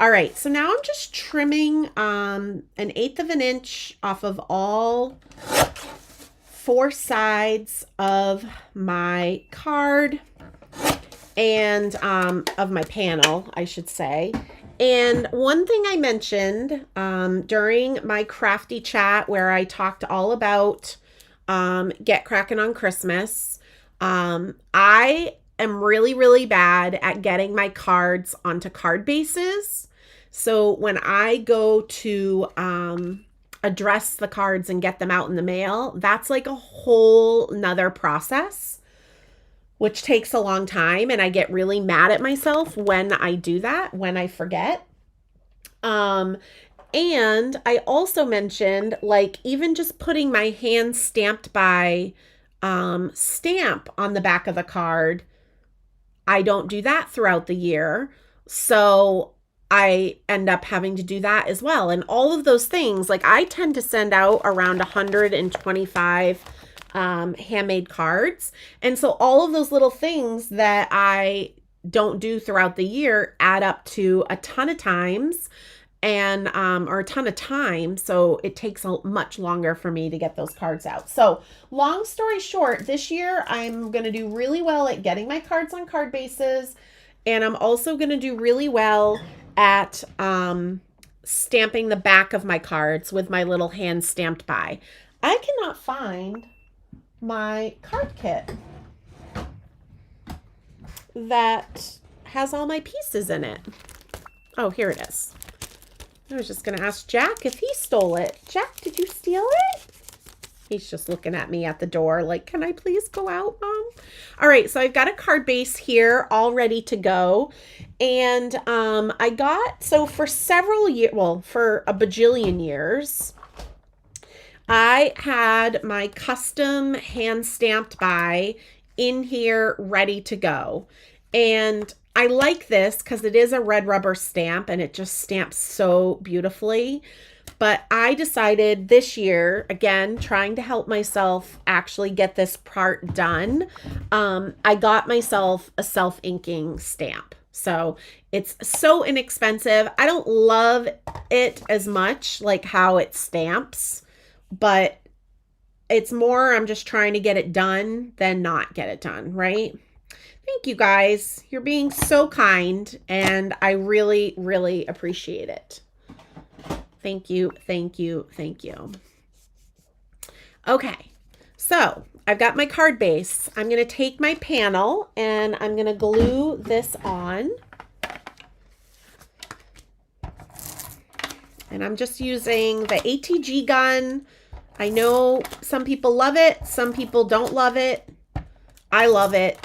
All right, so now I'm just trimming an 1/8 of an inch off of all 4 sides of my card and of my panel, I should say. And one thing I mentioned during my crafty chat where I talked all about Get Crackin' on Christmas, I am really, really bad at getting my cards onto card bases. So when I go to address the cards and get them out in the mail, that's like a whole nother process, which takes a long time. And I get really mad at myself when I do that, when I forget. And I also mentioned, like, even just putting my hand stamped by stamp on the back of the card, I don't do that throughout the year. So I end up having to do that as well. And all of those things, like I tend to send out around 125 handmade cards. And so all of those little things that I don't do throughout the year add up to a ton of times and or a ton of time. So it takes much longer for me to get those cards out. So long story short, this year I'm going to do really well at getting my cards on card bases. And I'm also going to do really well at stamping the back of my cards with my little hand stamped by. I cannot find my card kit that has all my pieces in it. Oh, here it is. I was just going to ask Jack if he stole it. Jack, did you steal it? He's just looking at me at the door like, can I please go out, Mom? All right, so I've got a card base here all ready to go. And I got, so for several years, well, for a bajillion years, I had my custom hand stamped by in here ready to go. And I like this because it is a red rubber stamp and it just stamps so beautifully. But I decided this year, again, trying to help myself actually get this part done, I got myself a self-inking stamp. So it's so inexpensive. I don't love it as much, like how it stamps, but it's more I'm just trying to get it done than not get it done, right? Thank you guys. You're being so kind, and I really, really appreciate it. Thank you, thank you, thank you. Okay, so I've got my card base. I'm going to take my panel and I'm going to glue this on. And I'm just using the ATG gun. I know some people love it, some people don't love it. I love it.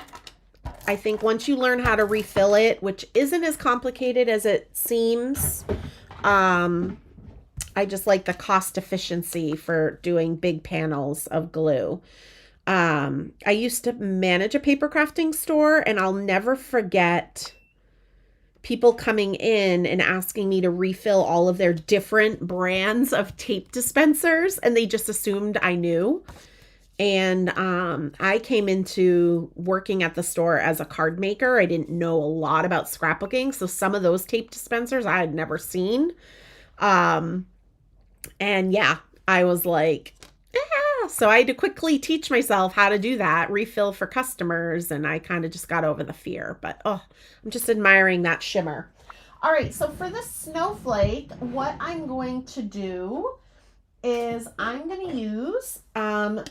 I think once you learn how to refill it, which isn't as complicated as it seems, I just like the cost efficiency for doing big panels of glue. I used to manage a paper crafting store, and I'll never forget people coming in and asking me to refill all of their different brands of tape dispensers, and they just assumed I knew. And I came into working at the store as a card maker. I didn't know a lot about scrapbooking, so some of those tape dispensers I had never seen. And yeah, I was like, ah. So I had to quickly teach myself how to do that, refill for customers, and I kind of just got over the fear. But oh, I'm just admiring that shimmer. All right, so for the snowflake, what I'm going to do is I'm going to use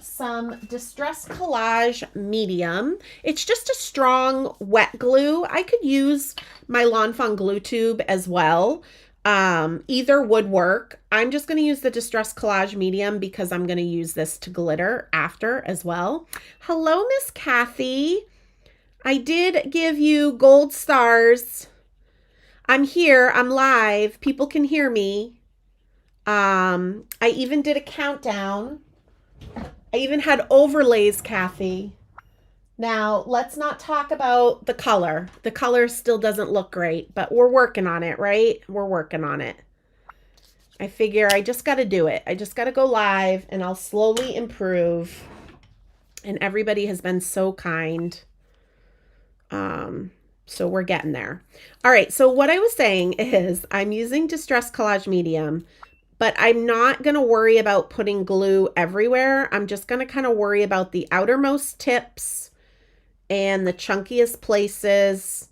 some Distress Collage medium. It's just a strong wet glue. I could use my Lawn Fawn glue tube as well. Either would work. I'm just going to use the Distress Collage medium because I'm going to use this to glitter after as well. Hello, Miss Kathy. I did give you gold stars. I'm here. I'm live. People can hear me. I even did a countdown. I even had overlays, Kathy. Now, let's not talk about the color. The color still doesn't look great, but we're working on it, right? We're working on it. I figure I just got to do it. I just got to go live and I'll slowly improve. And everybody has been so kind. So we're getting there. All right, so what I was saying is I'm using Distress Collage Medium, but I'm not going to worry about putting glue everywhere. I'm just going to kind of worry about the outermost tips and the chunkiest places.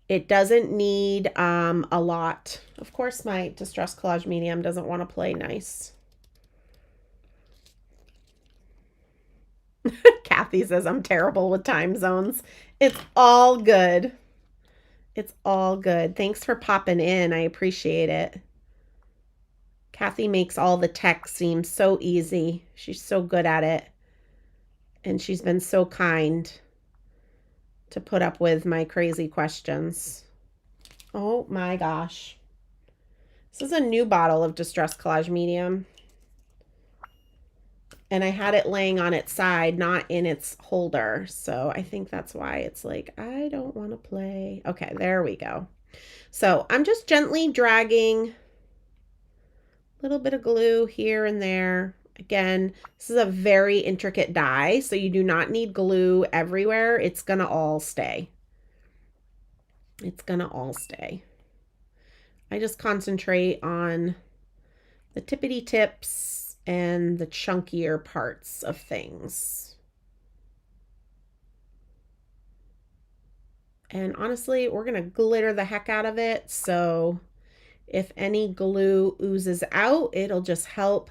It doesn't need a lot. Of course, my Distress Collage Medium doesn't want to play nice. Kathy says I'm terrible with time zones. It's all good. It's all good. Thanks for popping in. I appreciate it. Kathy makes all the tech seem so easy. She's so good at it. And she's been so kind to put up with my crazy questions. Oh my gosh. This is a new bottle of Distress Collage Medium. And I had it laying on its side, not in its holder. So I think that's why it's like, I don't want to play. Okay, there we go. So I'm just gently dragging a little bit of glue here and there. Again, this is a very intricate die, so you do not need glue everywhere. It's gonna all stay. It's gonna all stay. I just concentrate on the tippity tips and the chunkier parts of things. And honestly, we're gonna glitter the heck out of it, so if any glue oozes out, it'll just help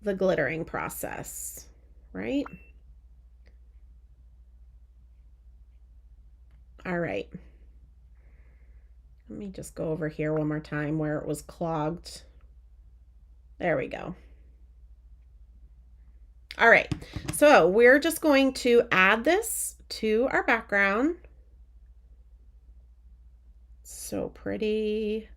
the glittering process, right? All right. Let me just go over here one more time where it was clogged. There we go. All right, so we're just going to add this to our background. So pretty.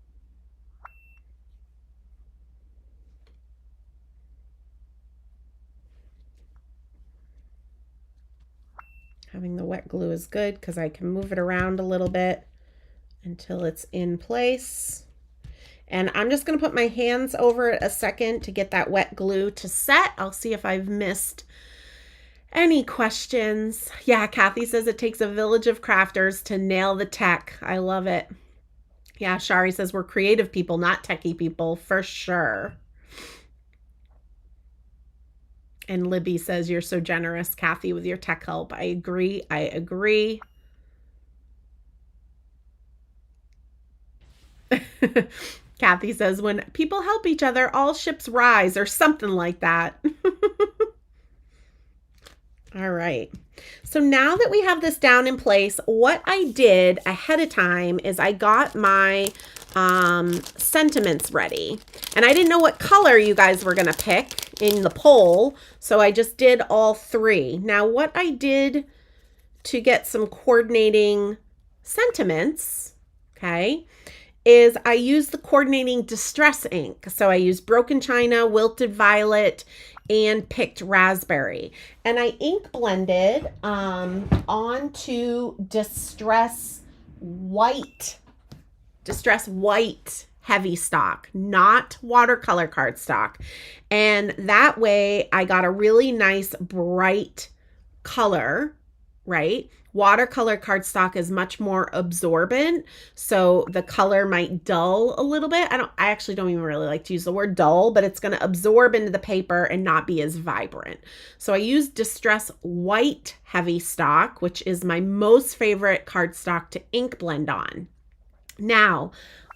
Having the wet glue is good because I can move it around a little bit until it's in place. And I'm just going to put my hands over it a second to get that wet glue to set. I'll see if I've missed any questions. Yeah, Kathy says it takes a village of crafters to nail the tech. I love it. Yeah, Shari says we're creative people, not techie people, for sure. And Libby says you're so generous, Kathy, with your tech help. I agree. I agree. Kathy says, when people help each other, all ships rise, or something like that. All right. So now that we have this down in place, what I did ahead of time is I got my sentiments ready. And I didn't know what color you guys were going to pick in the poll, so I just did all three. Now, what I did to get some coordinating sentiments, okay, is I use the coordinating distress ink. So I used Broken China, Wilted Violet, and picked Raspberry. And I ink blended onto Distress White heavy stock, not watercolor cardstock. And that way I got a really nice bright color, right? Watercolor cardstock is much more absorbent, so the color might dull a little bit. I actually don't even really like to use the word dull, but it's going to absorb into the paper and not be as vibrant. So I use Distress White heavy stock, which is my most favorite cardstock to ink blend on. Now,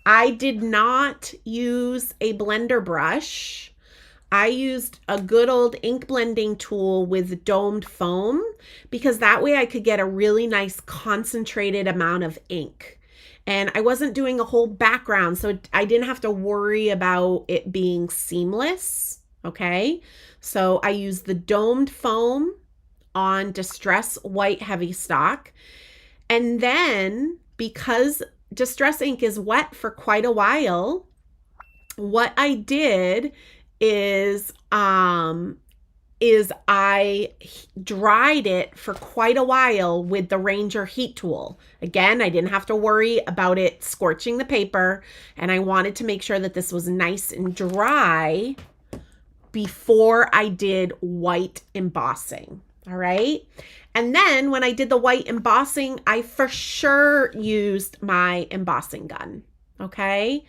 I did not use a blender brush. I used a good old ink blending tool with domed foam because that way I could get a really nice concentrated amount of ink. And I wasn't doing a whole background, so I didn't have to worry about it being seamless, okay? So I used the domed foam on Distress White heavy stock. And then because Distress ink is wet for quite a while, what I did is I dried it for quite a while with the Ranger heat tool. Again, I didn't have to worry about it scorching the paper, and I wanted to make sure that this was nice and dry before I did white embossing. All right. And then when I did the white embossing, I for sure used my embossing gun. Okay.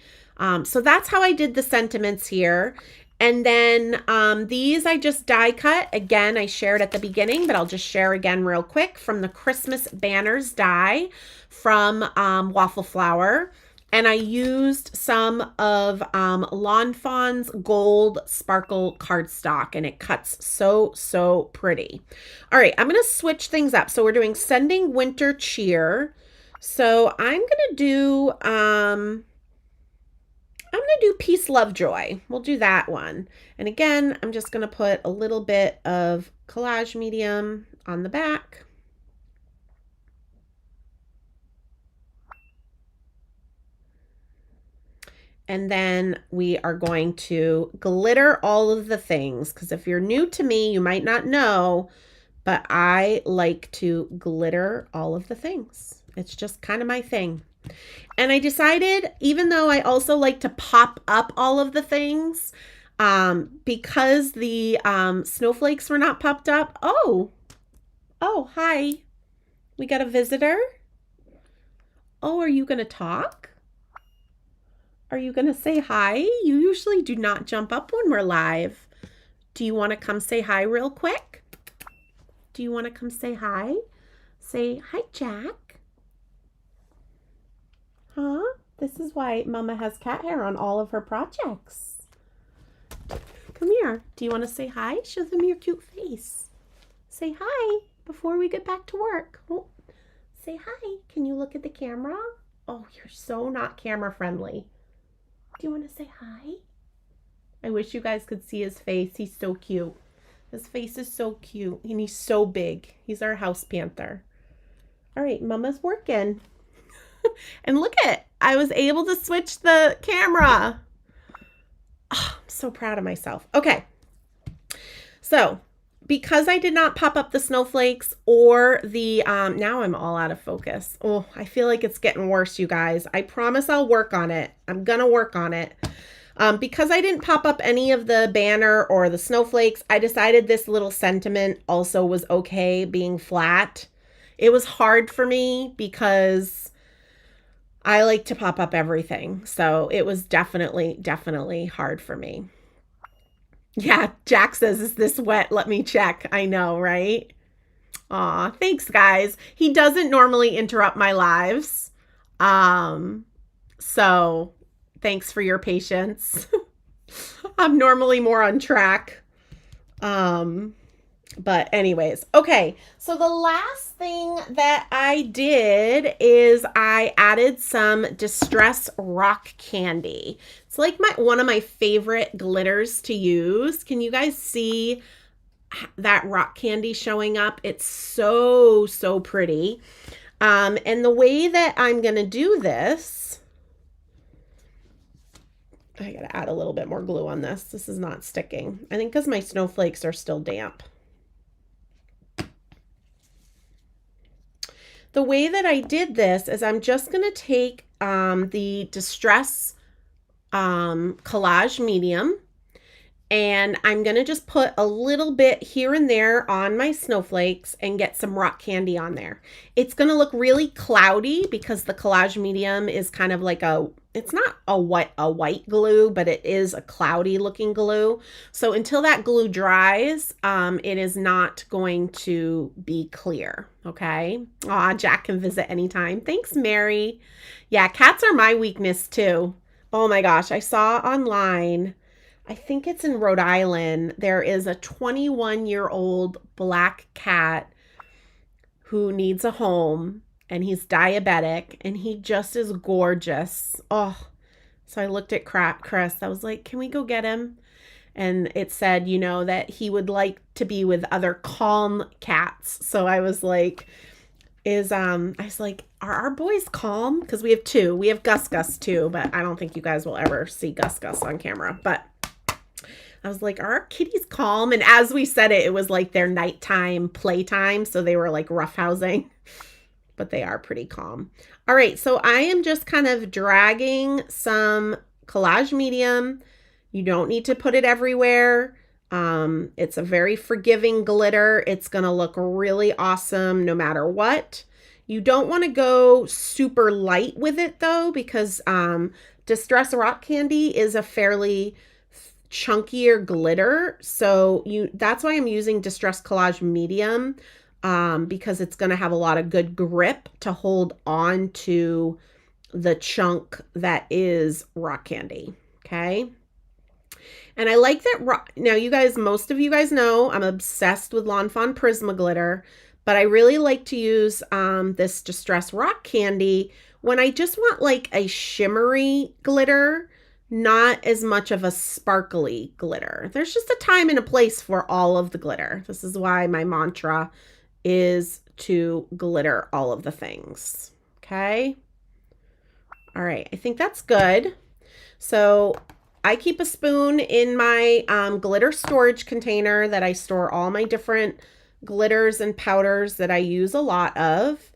So that's how I did the sentiments here. And then these I just die cut. Again, I shared at the beginning, but I'll just share again real quick from the Christmas banners die from Waffle Flower. And I used some of Lawn Fawn's gold sparkle cardstock, and it cuts so pretty. All right, I'm going to switch things up. So we're doing Sending Winter Cheer. So I'm going to do Peace, Love, Joy. We'll do that one. And again, I'm just going to put a little bit of collage medium on the back. And then we are going to glitter all of the things, because if you're new to me, you might not know, but I like to glitter all of the things. It's just kind of my thing. And I decided, even though I also like to pop up all of the things, because the snowflakes were not popped up. Oh, hi. We got a visitor. Oh, are you going to talk? Are you going to say hi? You usually do not jump up when we're live. Do you want to come say hi real quick? Do you want to come say hi? Say, hi, Jack. Huh? This is why Mama has cat hair on all of her projects. Come here. Do you want to say hi? Show them your cute face. Say hi before we get back to work. Oh, say hi. Can you look at the camera? Oh, you're so not camera friendly. Do you want to say hi? I wish you guys could see his face. He's so cute. His face is so cute, and he's so big. He's our house panther. All right, Mama's working. And look at, I was able to switch the camera. Oh, I'm so proud of myself. Okay. So because I did not pop up the snowflakes or the, now I'm all out of focus. Oh, I feel like it's getting worse, you guys. I promise I'll work on it. I'm going to work on it. Because I didn't pop up any of the banner or the snowflakes, I decided this little sentiment also was okay being flat. It was hard for me because I like to pop up everything. So it was definitely hard for me. Yeah, Jack says, is this wet? Let me check. I know, right? Aw, thanks, guys. He doesn't normally interrupt my lives. So thanks for your patience. I'm normally more on track. But anyways, okay. So the last thing that I did is I added some Distress Rock Candy. It's like one of my favorite glitters to use. Can you guys see that rock candy showing up? It's so pretty. And the way that I'm going to do this, I got to add a little bit more glue on this. This is not sticking. I think because my snowflakes are still damp. The way that I did this is I'm just going to take the Distress Collage Medium, and I'm going to just put a little bit here and there on my snowflakes and get some rock candy on there. It's going to look really cloudy because the Collage Medium is kind of like it's not a white glue, but it is a cloudy looking glue. So until that glue dries, it is not going to be clear. Okay. Aw, Jack can visit anytime. Thanks, Mary. Yeah, cats are my weakness too. Oh my gosh. I saw online, I think it's in Rhode Island, there is a 21-year-old black cat who needs a home, and he's diabetic, and he just is gorgeous. Oh, so I looked at Chris. I was like, can we go get him? And it said, you know, that he would like to be with other calm cats. So I was like, are our boys calm? Because we have two. We have Gus too, but I don't think you guys will ever see Gus on camera. But I was like, are our kitties calm? And as we said it, it was like their nighttime playtime. So they were like roughhousing, but they are pretty calm. All right. So I am just kind of dragging some Collage Medium. You don't need to put it everywhere. It's a very forgiving glitter. It's going to look really awesome no matter what. You don't want to go super light with it though, because Distress Rock Candy is a fairly chunkier glitter. So that's why I'm using Distress Collage Medium, because it's going to have a lot of good grip to hold on to the chunk that is rock candy. Okay. And I like that. Now, you guys, most of you guys know I'm obsessed with Lawn Fawn Prismaglitter, but I really like to use this Distress Rock Candy when I just want like a shimmery glitter, not as much of a sparkly glitter. There's just a time and a place for all of the glitter. This is why my mantra is to glitter all of the things. Okay. All right. I think that's good. So I keep a spoon in my glitter storage container that I store all my different glitters and powders that I use a lot of.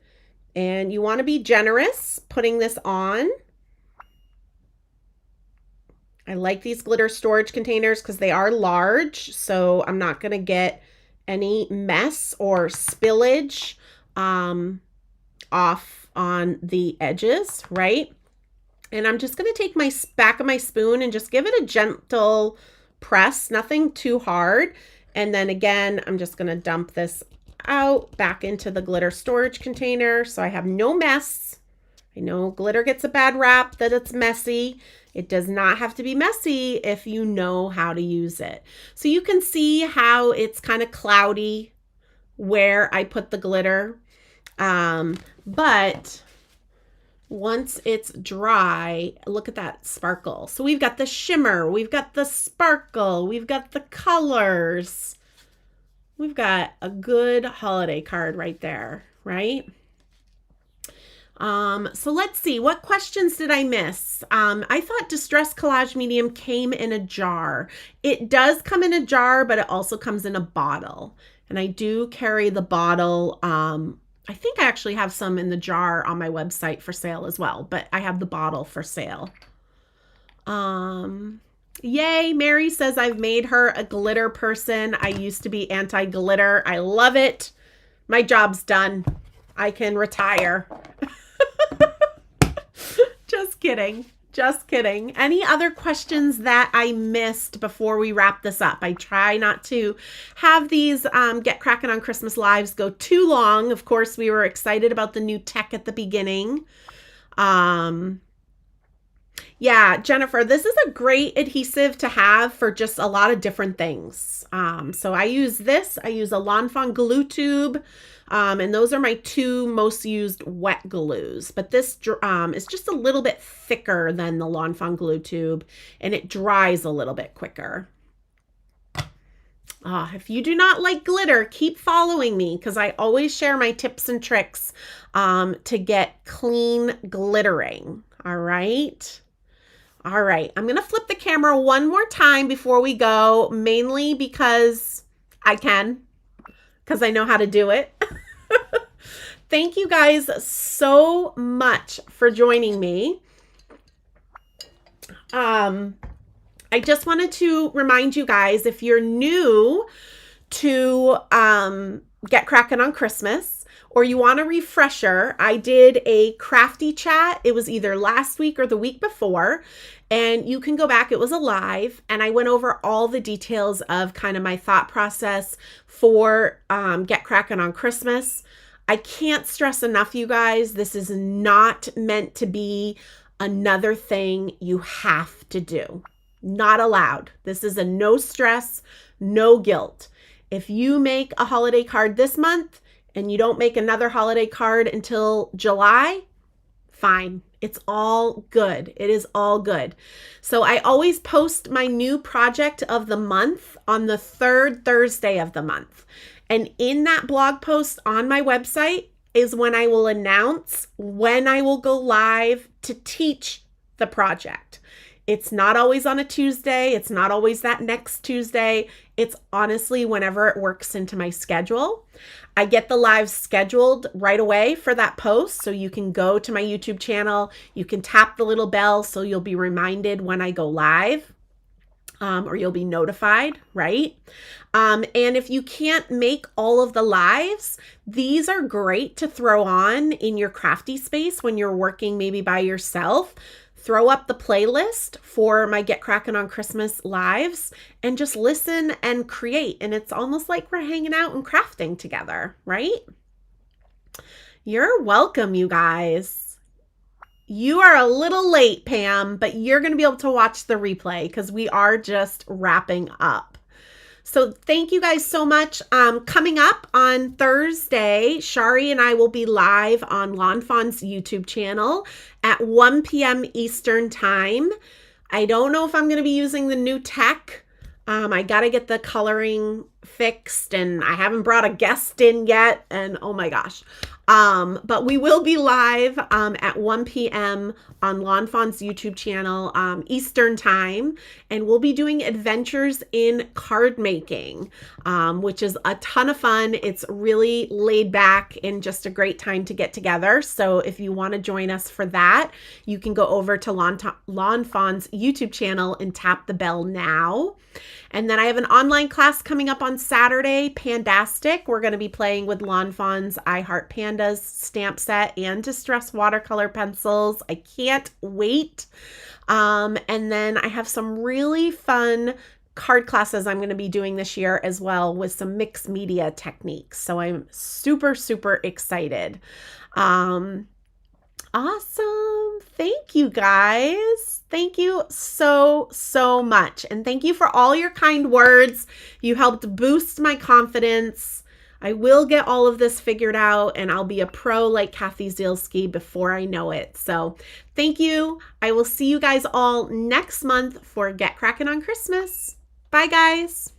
And you want to be generous putting this on. I like these glitter storage containers because they are large, so I'm not going to get any mess or spillage off on the edges, right? And I'm just going to take my back of my spoon and just give it a gentle press, nothing too hard. And then again, I'm just going to dump this out back into the glitter storage container so I have no mess. I know glitter gets a bad rap that it's messy. It does not have to be messy if you know how to use it. So you can see how it's kind of cloudy where I put the glitter. But once it's dry, look at that sparkle. So we've got the shimmer, we've got the sparkle, we've got the colors. We've got a good holiday card right there, right? So let's see, what questions did I miss? I thought Distress Collage Medium came in a jar. It does come in a jar, but it also comes in a bottle. And I do carry the bottle. I think I actually have some in the jar on my website for sale as well, but I have the bottle for sale. Yay, Mary says I've made her a glitter person. I used to be anti-glitter. I love it. My job's done. I can retire. Just kidding. Just kidding. Any other questions that I missed before we wrap this up? I try not to have these Get Crackin' on Christmas lives go too long. Of course, we were excited about the new tech at the beginning. Yeah, Jennifer, this is a great adhesive to have for just a lot of different things. So I use this. I use a Lawn Fawn glue tube. And those are my two most used wet glues. But this is just a little bit thicker than the Lawn Fawn glue tube, and it dries a little bit quicker. If you do not like glitter, keep following me because I always share my tips and tricks to get clean glittering. All right. All right. I'm going to flip the camera one more time before we go, mainly because I can. Because I know how to do it. Thank you guys so much for joining me. I just wanted to remind you guys, if you're new to Get Crackin' on Christmas, or you want a refresher, I did a crafty chat. It was either last week or the week before, and you can go back. It was a live, and I went over all the details of kind of my thought process for Get Crackin' on Christmas. I can't stress enough, you guys, this is not meant to be another thing you have to do. Not allowed. This is a no stress, no guilt. If you make a holiday card this month and you don't make another holiday card until July, fine. It's all good. It is all good. So I always post my new project of the month on the third Thursday of the month. And in that blog post on my website is when I will announce when I will go live to teach the project. It's not always on a Tuesday. It's not always that next Tuesday. It's honestly whenever it works into my schedule. I get the live scheduled right away for that post. So you can go to my YouTube channel. You can tap the little bell so you'll be reminded when I go live. or you'll be notified, right? And if you can't make all of the lives, these are great to throw on in your crafty space when you're working maybe by yourself. Throw up the playlist for my Get Crackin' on Christmas lives and just listen and create. And it's almost like we're hanging out and crafting together, right? You're welcome, you guys. You are a little late, Pam, but you're going to be able to watch the replay because we are just wrapping up. So thank you guys so much. Coming up on Thursday, Shari and I will be live on Lawn Fawn's YouTube channel at 1 p.m. Eastern time. I don't know if I'm going to be using the new tech. I got to get the coloring fixed and I haven't brought a guest in yet. And oh my gosh. But we will be live at 1 p.m. on Lawn Fawn's YouTube channel, Eastern time, and we'll be doing adventures in card making, which is a ton of fun. It's really laid back and just a great time to get together. So if you want to join us for that, you can go over to Lawn Fawn's YouTube channel and tap the bell now. And then I have an online class coming up on Saturday, Pandastic. We're going to be playing with Lawn Fawn's I Heart Pandas stamp set and Distress watercolor pencils. I can't wait. And then I have some really fun card classes I'm going to be doing this year as well with some mixed media techniques. So I'm super, super excited. Awesome. Thank you guys. Thank you so, so much. And thank you for all your kind words. You helped boost my confidence. I will get all of this figured out and I'll be a pro like Kathy Zielski before I know it. So thank you. I will see you guys all next month for Get Crackin' on Christmas. Bye guys.